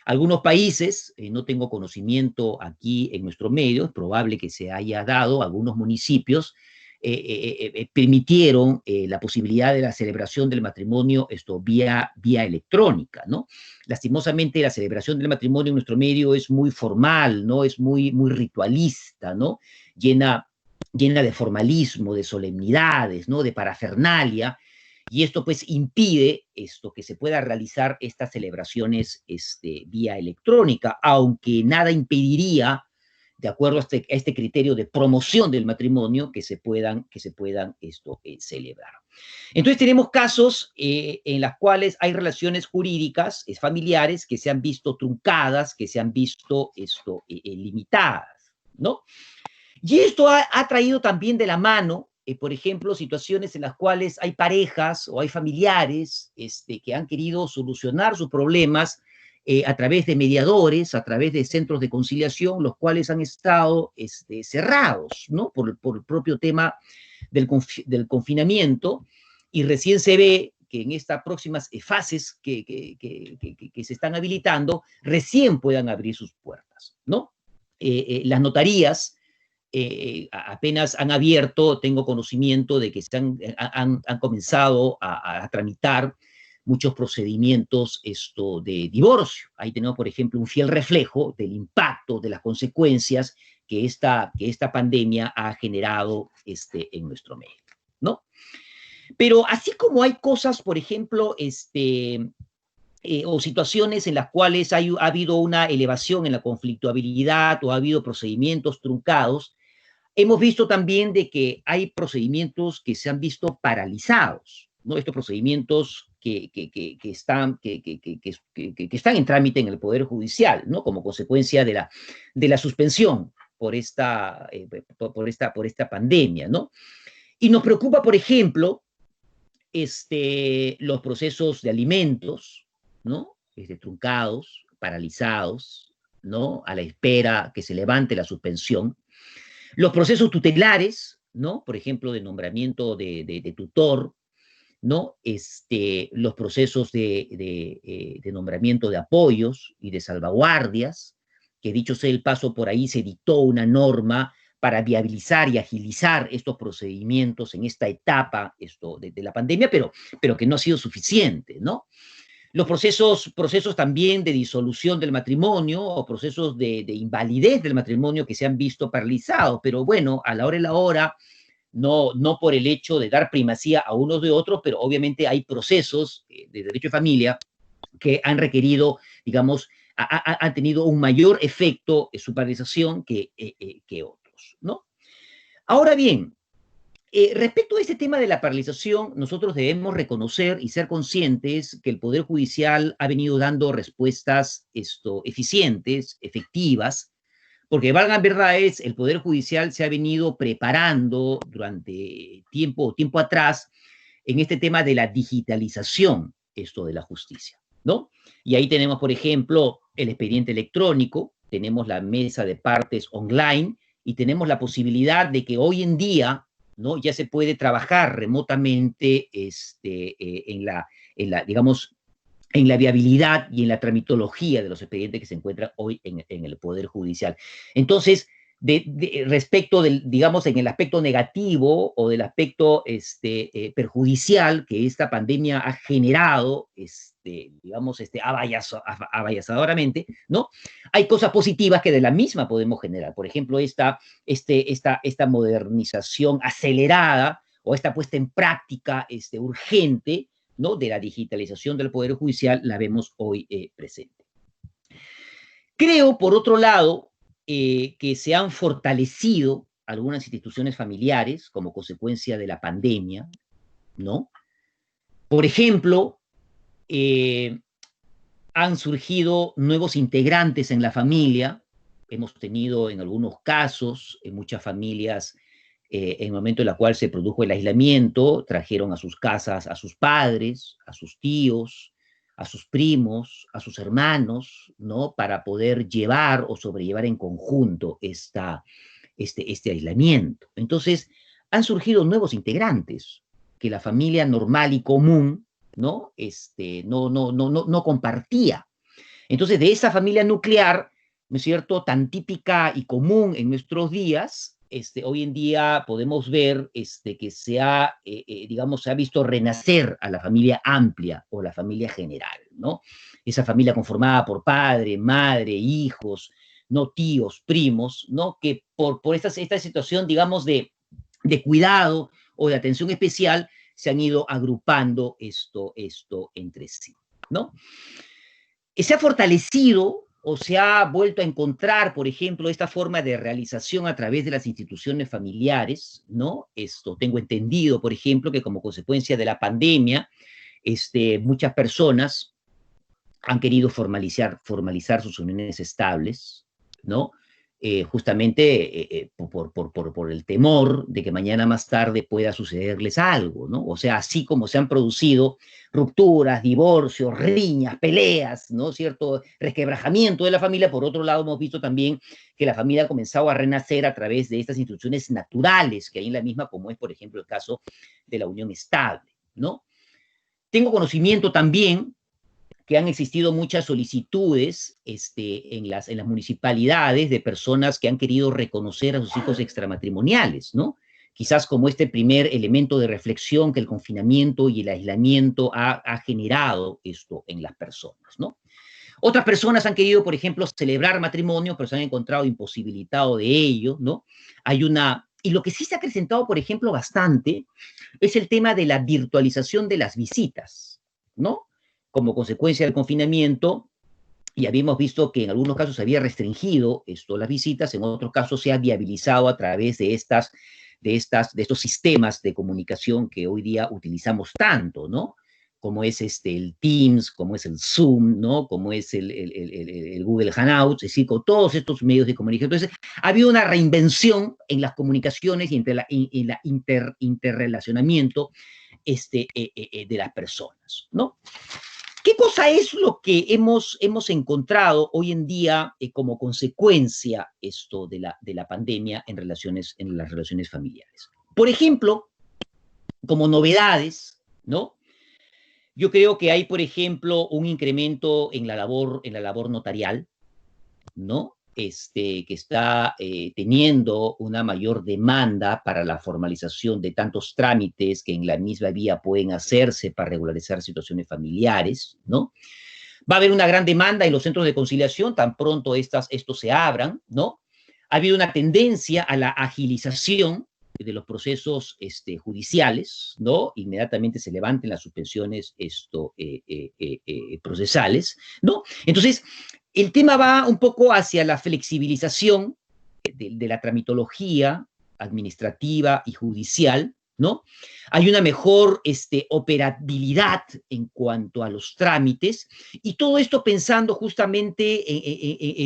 Algunos países, no tengo conocimiento aquí en nuestro medio, es probable que se haya dado, algunos municipios permitieron la posibilidad de la celebración del matrimonio vía electrónica, ¿no? Lastimosamente la celebración del matrimonio en nuestro medio es muy formal, ¿no? Es muy ritualista, ¿no? Llena de formalismo, de solemnidades, ¿no? De parafernalia, y esto pues impide que se pueda realizar estas celebraciones vía electrónica, aunque nada impediría, de acuerdo a este criterio de promoción del matrimonio, que se puedan celebrar. Entonces tenemos casos en los cuales hay relaciones jurídicas, familiares, que se han visto truncadas, que se han visto limitadas, ¿no? Y esto ha traído también de la mano, por ejemplo, situaciones en las cuales hay parejas o hay familiares que han querido solucionar sus problemas a través de mediadores, a través de centros de conciliación, los cuales han estado cerrados, ¿no? Por el propio tema del confinamiento, y recién se ve que en estas próximas fases que se están habilitando, recién puedan abrir sus puertas, ¿no? Las notarías apenas han abierto, tengo conocimiento de que han comenzado a tramitar muchos procedimientos de divorcio. Ahí tenemos, por ejemplo, un fiel reflejo del impacto, de las consecuencias que esta pandemia ha generado en nuestro medio, ¿no? Pero así como hay cosas, por ejemplo, o situaciones en las cuales ha habido una elevación en la conflictuabilidad o ha habido procedimientos truncados, hemos visto también de que hay procedimientos que se han visto paralizados, ¿no? Estos procedimientos que están en trámite en el Poder Judicial, ¿no? Como consecuencia de la suspensión por esta pandemia, ¿no? Y nos preocupa, por ejemplo, los procesos de alimentos, ¿no? Truncados, paralizados, ¿no? A la espera que se levante la suspensión. Los procesos tutelares, ¿no? Por ejemplo, de nombramiento de tutor, ¿no? Los procesos de nombramiento de apoyos y de salvaguardias, que dicho sea el paso, por ahí se dictó una norma para viabilizar y agilizar estos procedimientos en esta etapa de la pandemia, pero que no ha sido suficiente, ¿no? Los procesos también de disolución del matrimonio o procesos de invalidez del matrimonio que se han visto paralizados, pero bueno, a la hora y la hora, no por el hecho de dar primacía a unos de otros, pero obviamente hay procesos de derecho de familia que han requerido, digamos, han tenido un mayor efecto de su paralización que otros, ¿no? Ahora bien, respecto a este tema de la paralización, nosotros debemos reconocer y ser conscientes que el Poder Judicial ha venido dando respuestas eficientes, efectivas, porque valgan verdades, el Poder Judicial se ha venido preparando durante tiempo atrás en este tema de la digitalización de la justicia, ¿no? Y ahí tenemos, por ejemplo, el expediente electrónico, tenemos la mesa de partes online y tenemos la posibilidad de que hoy en día, ¿no? Ya se puede trabajar remotamente digamos, en la viabilidad y en la tramitología de los expedientes que se encuentran hoy en el Poder Judicial. Entonces, respecto digamos, en el aspecto negativo o del aspecto perjudicial que esta pandemia ha generado, digamos, abayazadoramente, ¿no? Hay cosas positivas que de la misma podemos generar. Por ejemplo, esta modernización acelerada o esta puesta en práctica urgente, ¿no? De la digitalización del Poder Judicial, la vemos hoy presente. Creo, por otro lado, que se han fortalecido algunas instituciones familiares como consecuencia de la pandemia, ¿no? Por ejemplo, han surgido nuevos integrantes en la familia. Hemos tenido en algunos casos, en muchas familias, en el momento en el cual se produjo el aislamiento, trajeron a sus casas a sus padres, a sus tíos, a sus primos, a sus hermanos, ¿no? Para poder llevar o sobrellevar en conjunto este aislamiento. Entonces, han surgido nuevos integrantes que la familia normal y común, ¿no? No compartía. Entonces, de esa familia nuclear, ¿no es cierto?, tan típica y común en nuestros días, hoy en día podemos ver que se ha visto renacer a la familia amplia o la familia general, ¿no? Esa familia conformada por padre, madre, hijos, ¿no? Tíos, primos, ¿no? Que por esta situación, digamos, de cuidado o de atención especial, se han ido agrupando esto entre sí, ¿no? Se ha fortalecido o se ha vuelto a encontrar, por ejemplo, esta forma de realización a través de las instituciones familiares, ¿no? Tengo entendido, por ejemplo, que como consecuencia de la pandemia, muchas personas han querido formalizar sus uniones estables, ¿no? justamente por el temor de que mañana más tarde pueda sucederles algo, ¿no? O sea, así como se han producido rupturas, divorcios, riñas, peleas, ¿no? Cierto resquebrajamiento de la familia, por otro lado hemos visto también que la familia ha comenzado a renacer a través de estas instituciones naturales que hay en la misma, como es, por ejemplo, el caso de la unión estable, ¿no? Tengo conocimiento también que han existido muchas solicitudes en las municipalidades de personas que han querido reconocer a sus hijos extramatrimoniales, ¿no? Quizás como este primer elemento de reflexión que el confinamiento y el aislamiento ha generado esto en las personas, ¿no? Otras personas han querido, por ejemplo, celebrar matrimonio, pero se han encontrado imposibilitado de ello, ¿no? Y lo que sí se ha acrecentado, por ejemplo, bastante, es el tema de la virtualización de las visitas, ¿no? Como consecuencia del confinamiento, y habíamos visto que en algunos casos se había restringido las visitas, en otros casos se ha viabilizado a través de estos sistemas de comunicación que hoy día utilizamos tanto, ¿no? Como es el Teams, como es el Zoom, ¿no? Como es el Google Hangouts, es decir, con todos estos medios de comunicación. Entonces, ha habido una reinvención en las comunicaciones y en la interrelacionamiento de las personas, ¿no? ¿Qué cosa es lo que hemos encontrado hoy en día como consecuencia de la pandemia en las relaciones familiares? Por ejemplo, como novedades, ¿no? Yo creo que hay, por ejemplo, un incremento en la labor notarial, ¿no? Que está teniendo una mayor demanda para la formalización de tantos trámites que en la misma vía pueden hacerse para regularizar situaciones familiares, ¿no? Va a haber una gran demanda en los centros de conciliación, tan pronto estos se abran, ¿no? Ha habido una tendencia a la agilización de los procesos judiciales, ¿no? Inmediatamente se levanten las suspensiones procesales, ¿no? Entonces, el tema va un poco hacia la flexibilización de la tramitología administrativa y judicial, ¿no? Hay una mejor operabilidad en cuanto a los trámites, y todo esto pensando justamente,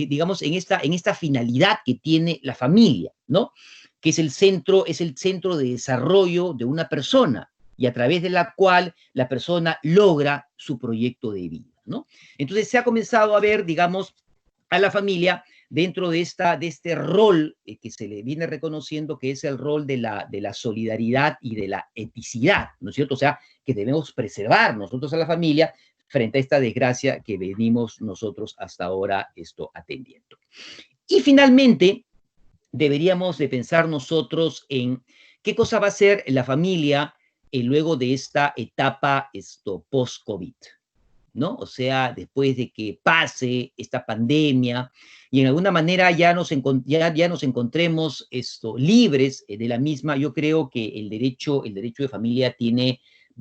digamos, en esta finalidad que tiene la familia, ¿no? Que es el centro de desarrollo de una persona, y a través de la cual la persona logra su proyecto de vida, ¿no? Entonces se ha comenzado a ver, digamos, a la familia dentro de este rol que se le viene reconociendo, que es el rol de la solidaridad y de la eticidad, ¿no es cierto? O sea, que debemos preservar nosotros a la familia frente a esta desgracia que venimos nosotros hasta ahora atendiendo. Y finalmente, deberíamos de pensar nosotros en qué cosa va a ser la familia luego de esta etapa post-COVID, ¿no? O sea, después de que pase esta pandemia y en alguna manera ya nos encontremos libres de la misma, yo creo que el derecho de familia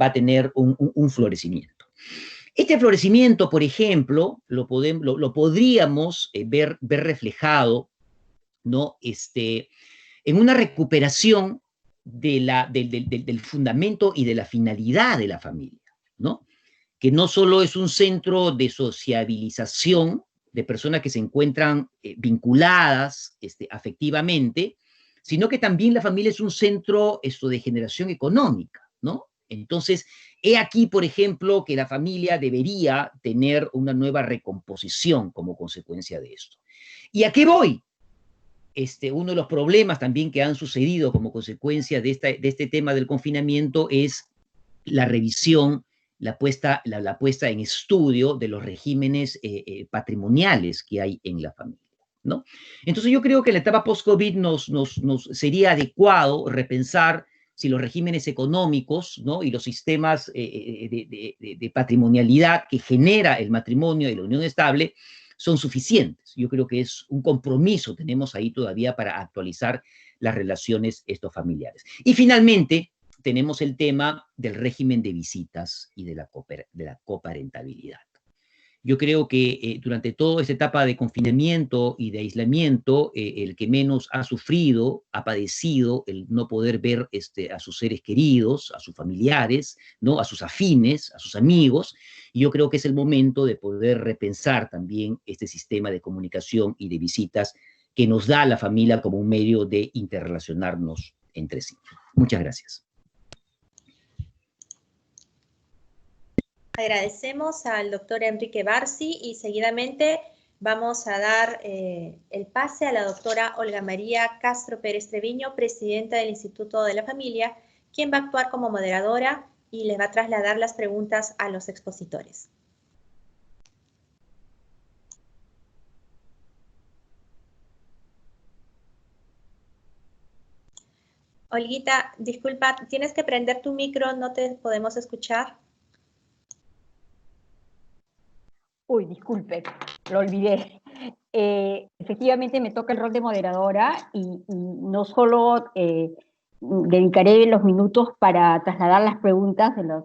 va a tener un florecimiento. Este florecimiento, por ejemplo, lo podríamos ver reflejado, ¿no? En una recuperación del fundamento y de la finalidad de la familia, ¿no? Que no solo es un centro de sociabilización de personas que se encuentran vinculadas afectivamente, sino que también la familia es un centro de generación económica, ¿no? Entonces, he aquí, por ejemplo, que la familia debería tener una nueva recomposición como consecuencia de esto. ¿Y a qué voy? Uno de los problemas también que han sucedido como consecuencia de este tema del confinamiento es la revisión, la puesta en estudio de los regímenes patrimoniales que hay en la familia, ¿no? Entonces yo creo que en la etapa post-COVID nos sería adecuado repensar si los regímenes económicos, ¿no? Y los sistemas de patrimonialidad que genera el matrimonio y la unión estable son suficientes. Yo creo que es un compromiso, tenemos ahí todavía para actualizar las relaciones familiares. Y finalmente, tenemos el tema del régimen de visitas y de la coparentabilidad. Yo creo que durante toda esta etapa de confinamiento y de aislamiento, el que menos ha sufrido, ha padecido el no poder ver a sus seres queridos, a sus familiares, ¿no? A sus afines, a sus amigos, y yo creo que es el momento de poder repensar también este sistema de comunicación y de visitas que nos da la familia como un medio de interrelacionarnos entre sí. Muchas gracias. Agradecemos al doctor Enrique Barsi y seguidamente vamos a dar el pase a la doctora Olga María Castro Pérez Treviño, presidenta del Instituto de la Familia, quien va a actuar como moderadora y les va a trasladar las preguntas a los expositores. Olguita, disculpa, tienes que prender tu micro, no te podemos escuchar. Uy, disculpe, lo olvidé. Efectivamente me toca el rol de moderadora y no solo dedicaré los minutos para trasladar las preguntas de las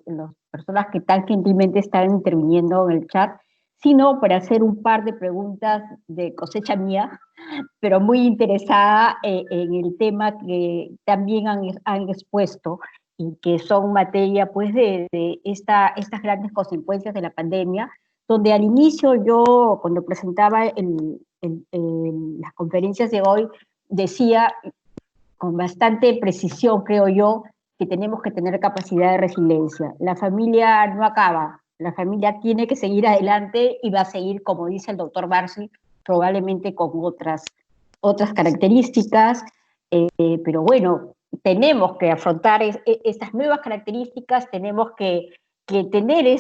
personas que tan gentilmente están interviniendo en el chat, sino para hacer un par de preguntas de cosecha mía, pero muy interesada en el tema que también han expuesto y que son materia pues de estas grandes consecuencias de la pandemia, donde al inicio yo, cuando presentaba las conferencias de hoy, decía con bastante precisión, creo yo, que tenemos que tener capacidad de resiliencia. La familia no acaba, la familia tiene que seguir adelante y va a seguir, como dice el doctor Barsi, probablemente con otras características, pero bueno, tenemos que afrontar estas nuevas características, tenemos que tener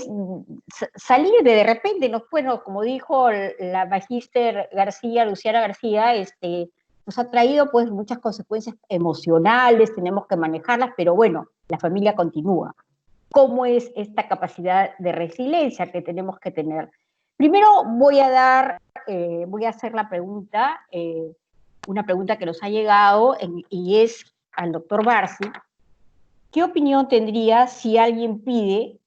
salir de repente, no, bueno, como dijo la magíster García, Luciana García, nos ha traído pues muchas consecuencias emocionales, tenemos que manejarlas, pero bueno, la familia continúa. ¿Cómo es esta capacidad de resiliencia que tenemos que tener? Primero voy a hacer la pregunta, una pregunta que nos ha llegado y es al doctor Barsi. ¿Qué opinión tendría si alguien pide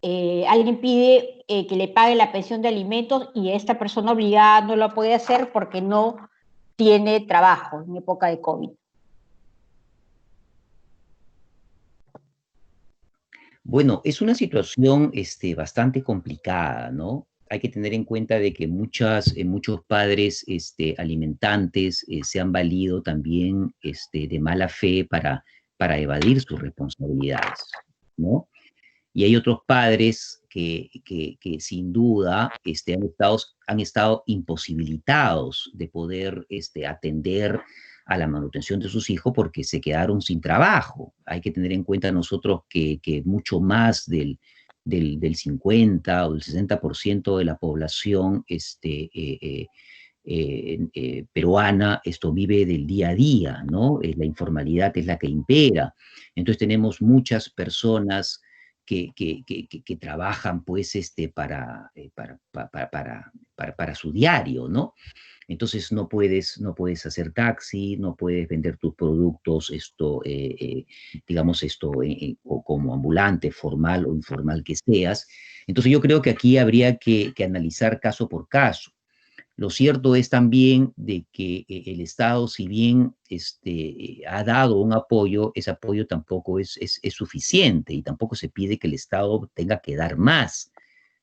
que le pague la pensión de alimentos y esta persona obligada no lo puede hacer porque no tiene trabajo en época de COVID? Bueno, es una situación bastante complicada, ¿no? Hay que tener en cuenta de que muchos padres alimentantes se han valido también de mala fe para evadir sus responsabilidades, ¿no? Y hay otros padres que sin duda han estado imposibilitados de poder atender a la manutención de sus hijos porque se quedaron sin trabajo. Hay que tener en cuenta nosotros que mucho más del 50 o del 60% de la población peruana vive del día a día, ¿no? La informalidad es la que impera. Entonces tenemos muchas personas que trabajan pues para su diario, ¿no? Entonces no puedes hacer taxi, no puedes vender tus productos, como ambulante, formal o informal que seas. Entonces yo creo que aquí habría que analizar caso por caso. Lo cierto es también de que el Estado, si bien ha dado un apoyo, ese apoyo tampoco es suficiente y tampoco se pide que el Estado tenga que dar más.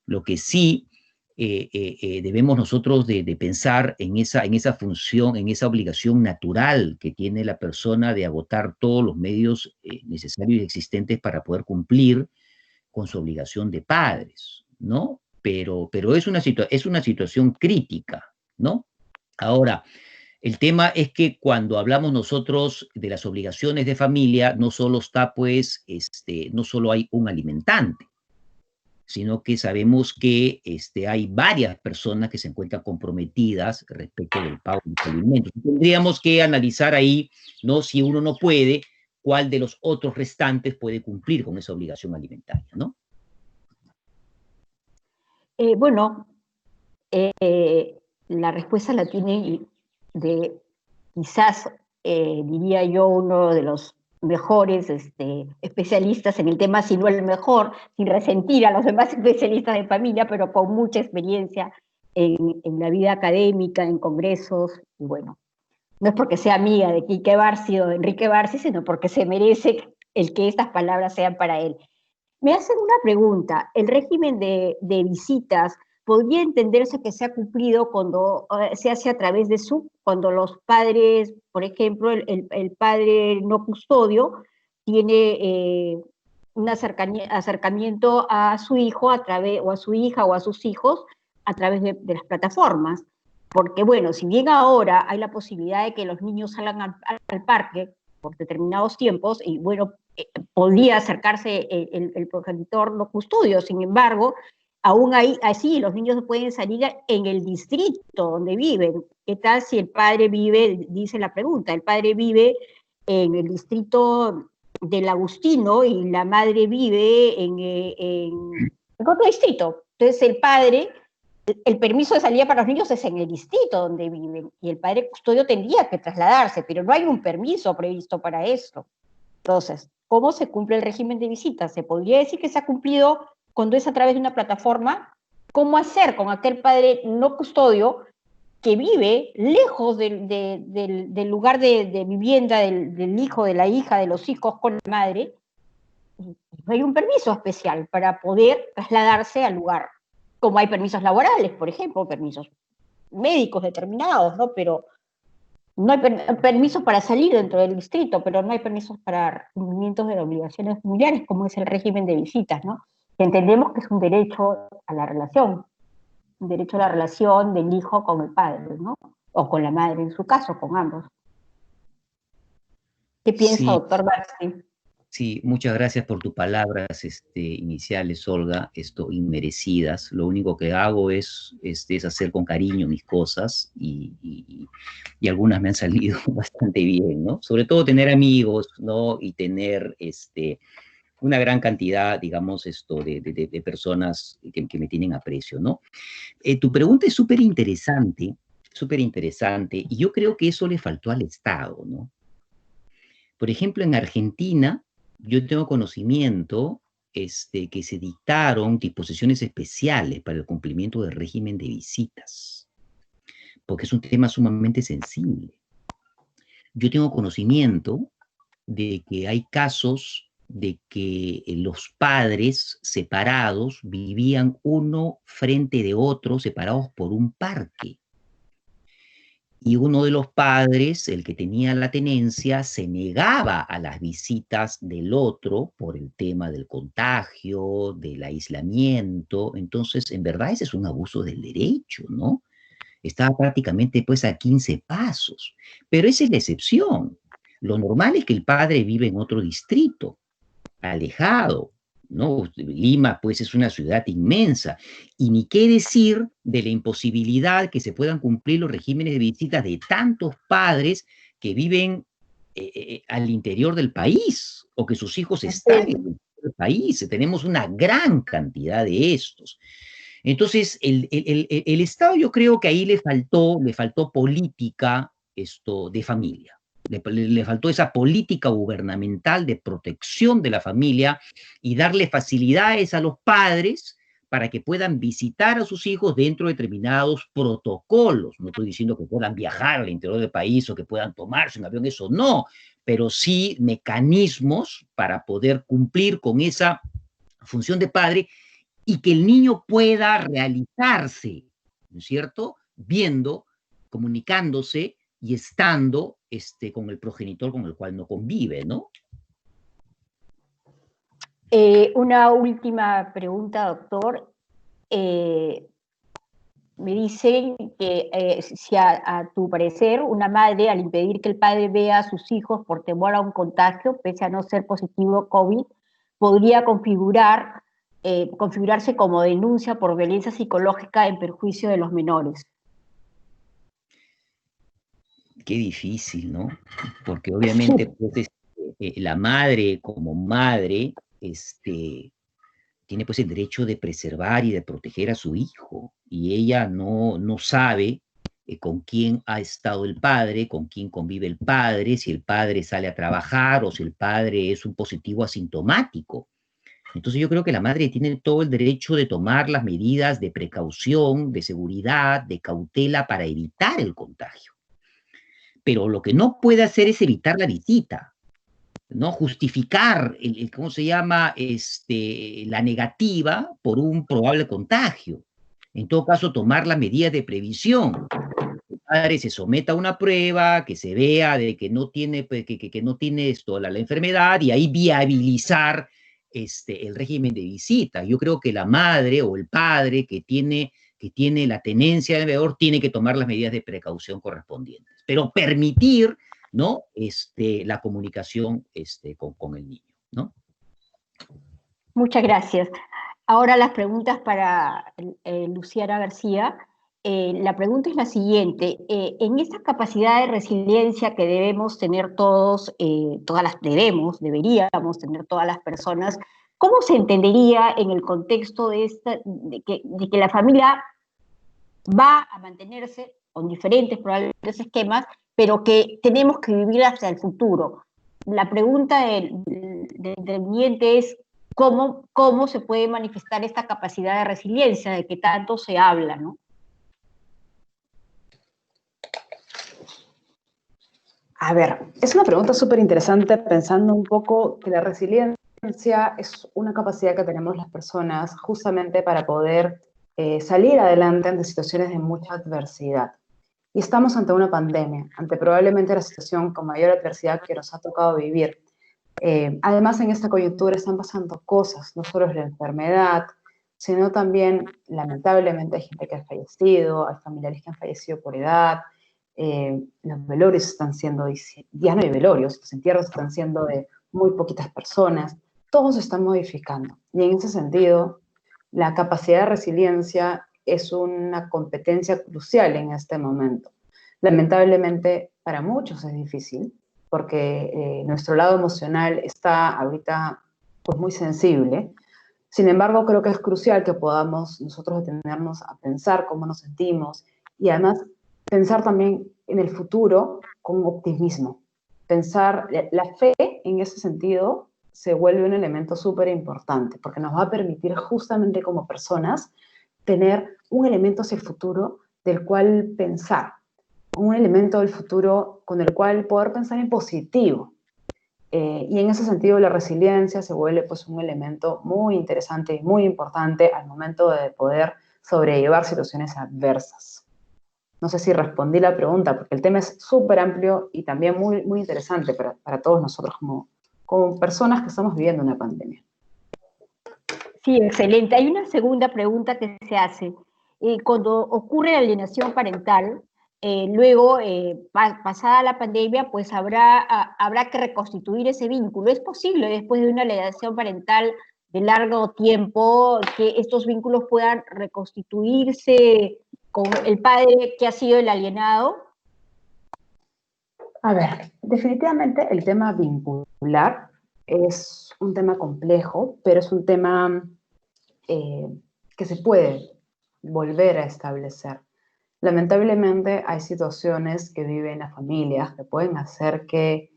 Lo que sí debemos nosotros de pensar en esa función, en esa obligación natural que tiene la persona de agotar todos los medios necesarios y existentes para poder cumplir con su obligación de padres, ¿no? Pero es una situación crítica, ¿no? Ahora, el tema es que cuando hablamos nosotros de las obligaciones de familia, no solo está, pues, no solo hay un alimentante, sino que sabemos que hay varias personas que se encuentran comprometidas respecto del pago de los alimentos. Tendríamos que analizar ahí, ¿no? Si uno no puede, cuál de los otros restantes puede cumplir con esa obligación alimentaria, ¿no? Bueno, la respuesta la tiene quizás, diría yo, uno de los mejores especialistas en el tema, si no el mejor, sin resentir a los demás especialistas de familia, pero con mucha experiencia en la vida académica, en congresos, y bueno, no es porque sea amiga de Quique Barsi o de Enrique Barsi, sino porque se merece el que estas palabras sean para él. Me hacen una pregunta, ¿el régimen de visitas podría entenderse que se ha cumplido cuando se hace a través de cuando los padres, por ejemplo, el padre no custodio tiene un acercamiento a su hijo a través, o a su hija o a sus hijos a través de las plataformas. Porque bueno, si bien ahora hay la posibilidad de que los niños salgan al parque por determinados tiempos, y bueno, podría acercarse el progenitor no custodio, sin embargo, aún ahí, así los niños pueden salir en el distrito donde viven. ¿Qué tal si el padre vive, dice la pregunta, el padre vive en el distrito del Agustino y la madre vive en otro distrito? Entonces el padre, el permiso de salida para los niños es en el distrito donde viven, y el padre custodio tendría que trasladarse, pero no hay un permiso previsto para esto. Entonces, ¿cómo se cumple el régimen de visitas? ¿Se podría decir que se ha cumplido cuando es a través de una plataforma? ¿Cómo hacer con aquel padre no custodio que vive lejos del lugar de vivienda del hijo, de la hija, de los hijos con la madre? No hay un permiso especial para poder trasladarse al lugar, como hay permisos laborales, por ejemplo, permisos médicos determinados, ¿no? Pero no hay permisos para salir dentro del distrito, pero no hay permisos para cumplimientos de obligaciones familiares, como es el régimen de visitas, ¿no? Que entendemos que es un derecho a la relación, un derecho a la relación del hijo con el padre, ¿no? O con la madre, en su caso, con ambos. ¿Qué piensa, Sí, doctor Barsi? sí, muchas gracias por tus palabras iniciales, Olga, inmerecidas. Lo único que hago es hacer con cariño mis cosas y algunas me han salido bastante bien, ¿no? Sobre todo tener amigos, ¿no? Y tener una gran cantidad, digamos, de personas que me tienen aprecio, ¿no? Tu pregunta es súper interesante, y yo creo que eso le faltó al Estado, ¿no? Por ejemplo, en Argentina, yo tengo conocimiento que se dictaron disposiciones especiales para el cumplimiento del régimen de visitas, porque es un tema sumamente sensible. Yo tengo conocimiento de que hay casos de que los padres separados vivían uno frente de otro, separados por un parque. Y uno de los padres, el que tenía la tenencia, se negaba a las visitas del otro por el tema del contagio, del aislamiento. Entonces, en verdad, ese es un abuso del derecho, ¿no? Estaba prácticamente pues a 15 pasos. Pero esa es la excepción. Lo normal es que el padre vive en otro distrito, alejado, ¿no? Lima, pues, es una ciudad inmensa. Y ni qué decir de la imposibilidad que se puedan cumplir los regímenes de visitas de tantos padres que viven al interior del país o que sus hijos están en el interior del país. Tenemos una gran cantidad de estos. Entonces, el Estado, yo creo que ahí le faltó política de familia. Le faltó esa política gubernamental de protección de la familia y darle facilidades a los padres para que puedan visitar a sus hijos dentro de determinados protocolos. No estoy diciendo que puedan viajar al interior del país o que puedan tomarse un avión, eso no, pero sí mecanismos para poder cumplir con esa función de padre y que el niño pueda realizarse, ¿no es cierto? Viendo, comunicándose y estando con el progenitor con el cual no convive, ¿no? Una última pregunta, doctor. Me dicen que si a tu parecer una madre, al impedir que el padre vea a sus hijos por temor a un contagio, pese a no ser positivo COVID, podría configurarse como denuncia por violencia psicológica en perjuicio de los menores. Qué difícil, ¿no? Porque obviamente pues, la madre como madre tiene pues el derecho de preservar y de proteger a su hijo, y ella no sabe con quién ha estado el padre, con quién convive el padre, si el padre sale a trabajar o si el padre es un positivo asintomático. Entonces yo creo que la madre tiene todo el derecho de tomar las medidas de precaución, de seguridad, de cautela para evitar el contagio. Pero lo que no puede hacer es evitar la visita, ¿no? Justificar ¿cómo se llama? La negativa por un probable contagio. En todo caso, tomar las medidas de previsión. El padre se someta a una prueba, que se vea de que no tiene, que no tiene esto, la enfermedad, y ahí viabilizar el régimen de visita. Yo creo que la madre o el padre que tiene la tenencia del bebedor tiene que tomar las medidas de precaución correspondientes, pero permitir, ¿no? La comunicación con el niño, ¿no? Muchas gracias. Ahora las preguntas para Luciana García. La pregunta es la siguiente. En esta capacidad de resiliencia que debemos tener todos, deberíamos tener todas las personas, ¿cómo se entendería en el contexto de que la familia va a mantenerse con diferentes probables esquemas, pero que tenemos que vivir hasta el futuro? La pregunta del interviniente es ¿cómo se puede manifestar esta capacidad de resiliencia de que tanto se habla, ¿no? A ver, es una pregunta súper interesante pensando un poco que la resiliencia es una capacidad que tenemos las personas justamente para poder salir adelante ante situaciones de mucha adversidad. Y estamos ante una pandemia, ante probablemente la situación con mayor adversidad que nos ha tocado vivir. Además, en esta coyuntura están pasando cosas, no solo es la enfermedad, sino también, lamentablemente, hay gente que ha fallecido, hay familiares que han fallecido por edad, los velorios están siendo, ya no hay velorios, los entierros están siendo de muy poquitas personas, todo se está modificando. Y en ese sentido, la capacidad de resiliencia es una competencia crucial en este momento. Lamentablemente, para muchos es difícil, porque nuestro lado emocional está ahorita pues, muy sensible. Sin embargo, creo que es crucial que podamos nosotros detenernos a pensar cómo nos sentimos y además pensar también en el futuro con optimismo. Pensar, la fe en ese sentido se vuelve un elemento súper importante porque nos va a permitir justamente como personas tener un elemento hacia el futuro del cual pensar, un elemento del futuro con el cual poder pensar en positivo. Y en ese sentido la resiliencia se vuelve pues un elemento muy interesante y muy importante al momento de poder sobrellevar situaciones adversas. No sé si respondí la pregunta, porque el tema es súper amplio y también muy, muy interesante para todos nosotros como personas que estamos viviendo una pandemia. Sí, excelente. Hay una segunda pregunta que se hace. Cuando ocurre la alienación parental, luego, pasada la pandemia, pues habrá que reconstituir ese vínculo. ¿Es posible, después de una alienación parental de largo tiempo, que estos vínculos puedan reconstituirse con el padre que ha sido el alienado? A ver, definitivamente el tema vincular es un tema complejo, pero es un tema que se puede volver a establecer. Lamentablemente hay situaciones que viven las familias que pueden hacer que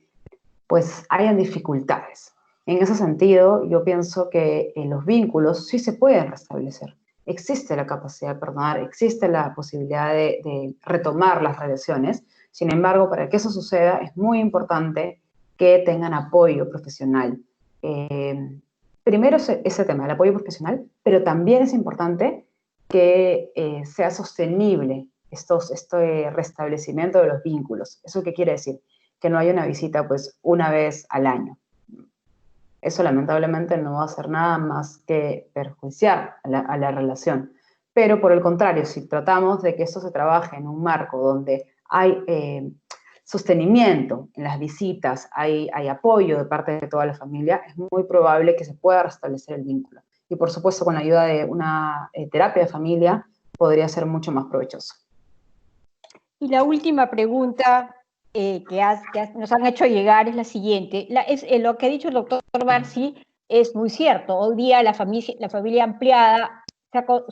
pues hayan dificultades. En ese sentido, yo pienso que los vínculos sí se pueden restablecer. Existe la capacidad de perdonar, existe la posibilidad de retomar las relaciones. Sin embargo, para que eso suceda es muy importante que tengan apoyo profesional. Primero ese tema, el apoyo profesional, pero también es importante que sea sostenible este restablecimiento de los vínculos. ¿Eso qué quiere decir? Que no haya una visita pues una vez al año. Eso lamentablemente no va a hacer nada más que perjuiciar a la relación. Pero por el contrario, si tratamos de que esto se trabaje en un marco donde hay sostenimiento en las visitas, hay apoyo de parte de toda la familia, es muy probable que se pueda restablecer el vínculo. Y por supuesto, con la ayuda de una terapia de familia, podría ser mucho más provechoso. Y la última pregunta nos han hecho llegar es la siguiente. Lo que ha dicho el doctor Barsi es muy cierto. Hoy día la familia ampliada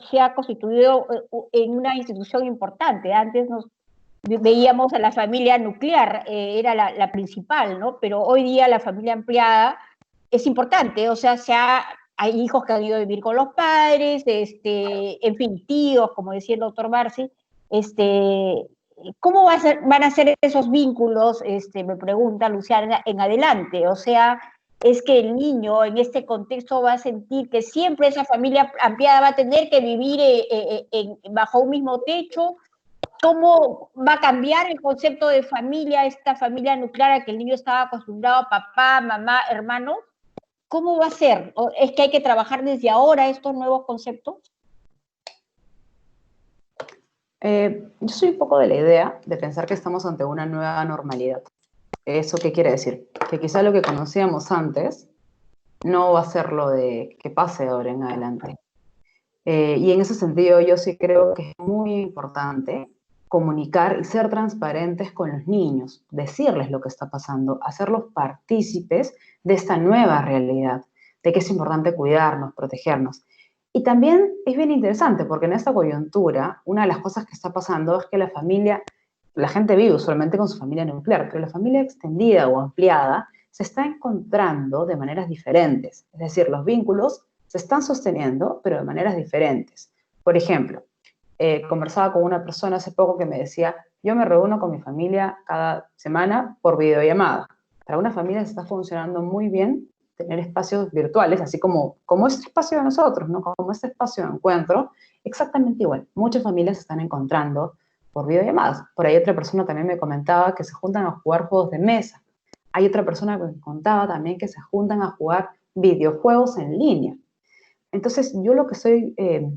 se ha constituido en una institución importante. Antes veíamos a la familia nuclear, era la principal, ¿no? Pero hoy día la familia ampliada es importante. O sea, hay hijos que han ido a vivir con los padres, en fin, tíos, como decía el doctor Barsi, ¿cómo van a ser esos vínculos, me pregunta Luciana, en adelante? O sea, es que el niño en este contexto va a sentir que siempre esa familia ampliada va a tener que vivir bajo un mismo techo. ¿Cómo va a cambiar el concepto de familia, esta familia nuclear a que el niño estaba acostumbrado, papá, mamá, hermano? ¿Cómo va a ser? ¿Es que hay que trabajar desde ahora estos nuevos conceptos? Yo soy un poco de la idea de pensar que estamos ante una nueva normalidad. ¿Eso qué quiere decir? Que quizá lo que conocíamos antes no va a ser lo de que pase ahora en adelante. Y en ese sentido yo sí creo que es muy importante comunicar y ser transparentes con los niños, decirles lo que está pasando, hacerlos partícipes de esta nueva realidad, de que es importante cuidarnos, protegernos. Y también es bien interesante porque en esta coyuntura, una de las cosas que está pasando es que la gente vive usualmente con su familia nuclear, pero la familia extendida o ampliada se está encontrando de maneras diferentes. Es decir, los vínculos se están sosteniendo, pero de maneras diferentes. Por ejemplo, conversaba con una persona hace poco que me decía, yo me reúno con mi familia cada semana por videollamada. Para una familia se está funcionando muy bien tener espacios virtuales, así como este espacio de nosotros, ¿no? Como este espacio de encuentro, exactamente igual. Muchas familias se están encontrando por videollamadas. Por ahí otra persona también me comentaba que se juntan a jugar juegos de mesa. Hay otra persona que me contaba también que se juntan a jugar videojuegos en línea. Entonces, yo lo que estoy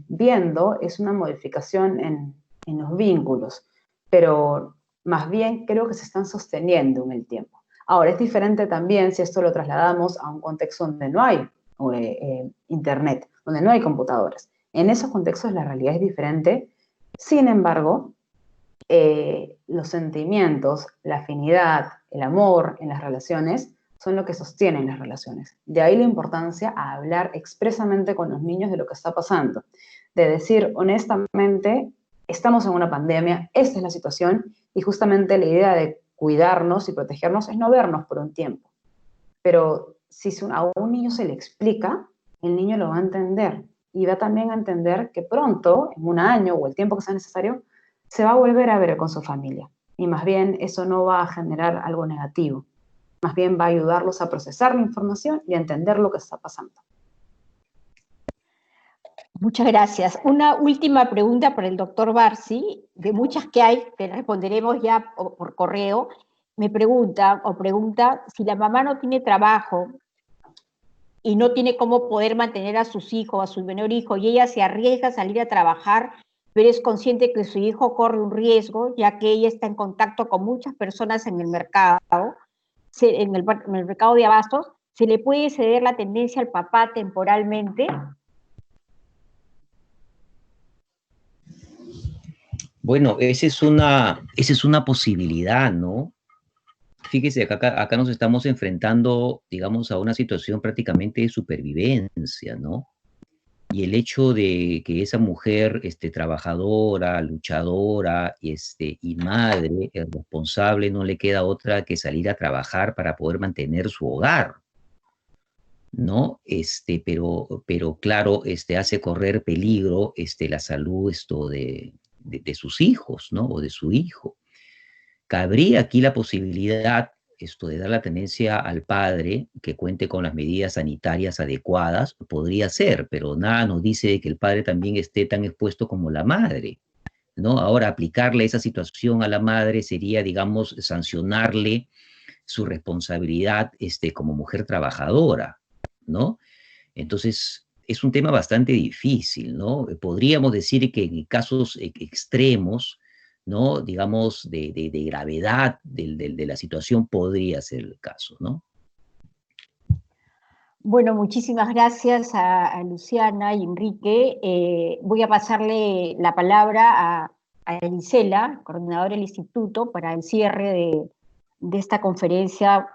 viendo es una modificación en los vínculos, pero más bien creo que se están sosteniendo en el tiempo. Ahora, es diferente también si esto lo trasladamos a un contexto donde no hay internet, donde no hay computadores. En esos contextos la realidad es diferente. Sin embargo, los sentimientos, la afinidad, el amor en las relaciones son lo que sostienen las relaciones. De ahí la importancia a hablar expresamente con los niños de lo que está pasando, de decir honestamente, estamos en una pandemia, esta es la situación, y justamente la idea de cuidarnos y protegernos es no vernos por un tiempo. Pero si a un niño se le explica, el niño lo va a entender, y va también a entender que pronto, en un año o el tiempo que sea necesario, se va a volver a ver con su familia. Y más bien eso no va a generar algo negativo. Más bien va a ayudarlos a procesar la información y a entender lo que está pasando. Muchas gracias. Una última pregunta para el doctor Barsi, de muchas que hay, que responderemos ya por correo. Me pregunta si la mamá no tiene trabajo y no tiene cómo poder mantener a sus hijos, a su menor hijo, y ella se arriesga a salir a trabajar, pero es consciente que su hijo corre un riesgo, ya que ella está en contacto con muchas personas en el mercado, en el mercado de abastos, ¿se le puede ceder la tendencia al papá temporalmente? Bueno, esa es una posibilidad, ¿no? Fíjese, acá nos estamos enfrentando, digamos, a una situación prácticamente de supervivencia, ¿no? Y el hecho de que esa mujer, trabajadora, luchadora, y madre, responsable, no le queda otra que salir a trabajar para poder mantener su hogar, ¿no? Pero claro, hace correr peligro, la salud, de sus hijos, ¿no? O de su hijo. Cabría aquí la posibilidad, de dar la tenencia al padre que cuente con las medidas sanitarias adecuadas, podría ser, pero nada nos dice que el padre también esté tan expuesto como la madre, ¿no? Ahora, aplicarle esa situación a la madre sería, digamos, sancionarle su responsabilidad, como mujer trabajadora, ¿no? Entonces, es un tema bastante difícil, ¿no? Podríamos decir que en casos extremos, ¿no? Digamos, de gravedad de la situación podría ser el caso, ¿no? Bueno, muchísimas gracias a Luciana y Enrique. Voy a pasarle la palabra a Elisela, coordinadora del instituto, para el cierre de esta conferencia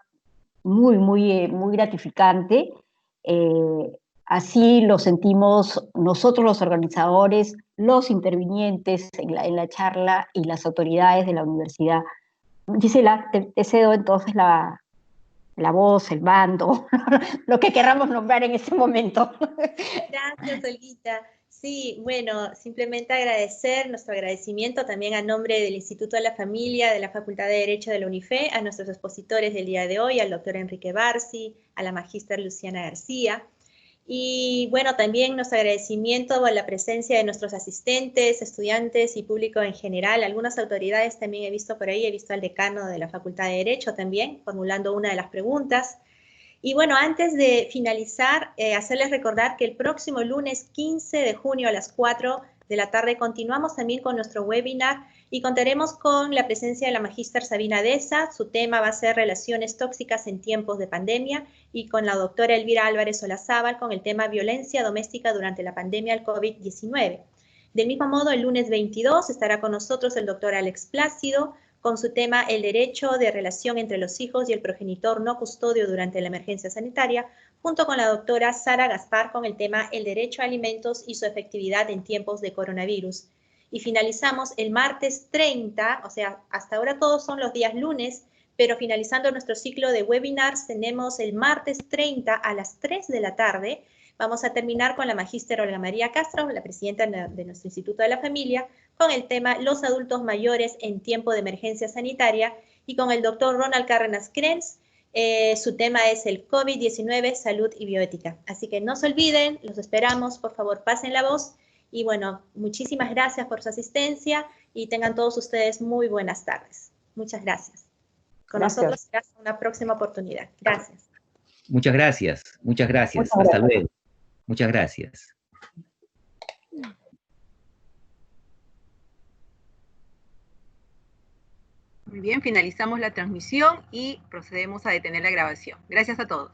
muy gratificante. Así lo sentimos nosotros los organizadores, los intervinientes en la charla y las autoridades de la universidad. Gisela, te cedo entonces la voz, el bando, lo que querramos nombrar en este momento. Gracias, Olguita. Sí, bueno, simplemente agradecer, nuestro agradecimiento también a nombre del Instituto de la Familia, de la Facultad de Derecho de la UNIFE, a nuestros expositores del día de hoy, al doctor Enrique Barsi, a la magíster Luciana García. Y bueno, también nuestro agradecimiento a la presencia de nuestros asistentes, estudiantes y público en general. Algunas autoridades también he visto por ahí, he visto al decano de la Facultad de Derecho también, formulando una de las preguntas. Y bueno, antes de finalizar, hacerles recordar que el próximo lunes 15 de junio a las 4 de la tarde continuamos también con nuestro webinar y contaremos con la presencia de la magíster Sabina Deza. Su tema va a ser relaciones tóxicas en tiempos de pandemia, y con la doctora Elvira Álvarez Olazábal con el tema violencia doméstica durante la pandemia del COVID-19. Del mismo modo, el lunes 22 estará con nosotros el doctor Alex Plácido, con su tema el derecho de relación entre los hijos y el progenitor no custodio durante la emergencia sanitaria, junto con la doctora Sara Gaspar con el tema el derecho a alimentos y su efectividad en tiempos de coronavirus. Y finalizamos el martes 30, o sea, hasta ahora todos son los días lunes, pero finalizando nuestro ciclo de webinars tenemos el martes 30 a las 3 de la tarde. Vamos a terminar con la magíster Olga María Castro, la presidenta de nuestro Instituto de la Familia, con el tema los adultos mayores en tiempo de emergencia sanitaria, y con el doctor Ronald Cárdenas Krenz. Su tema es el COVID-19, salud y bioética. Así que no se olviden, los esperamos, por favor pasen la voz. Y bueno, muchísimas gracias por su asistencia y tengan todos ustedes muy buenas tardes. Muchas gracias. Con nosotros será una próxima oportunidad. Gracias. Muchas gracias, muchas gracias. Hasta luego. Muchas gracias. Muy bien, finalizamos la transmisión y procedemos a detener la grabación. Gracias a todos.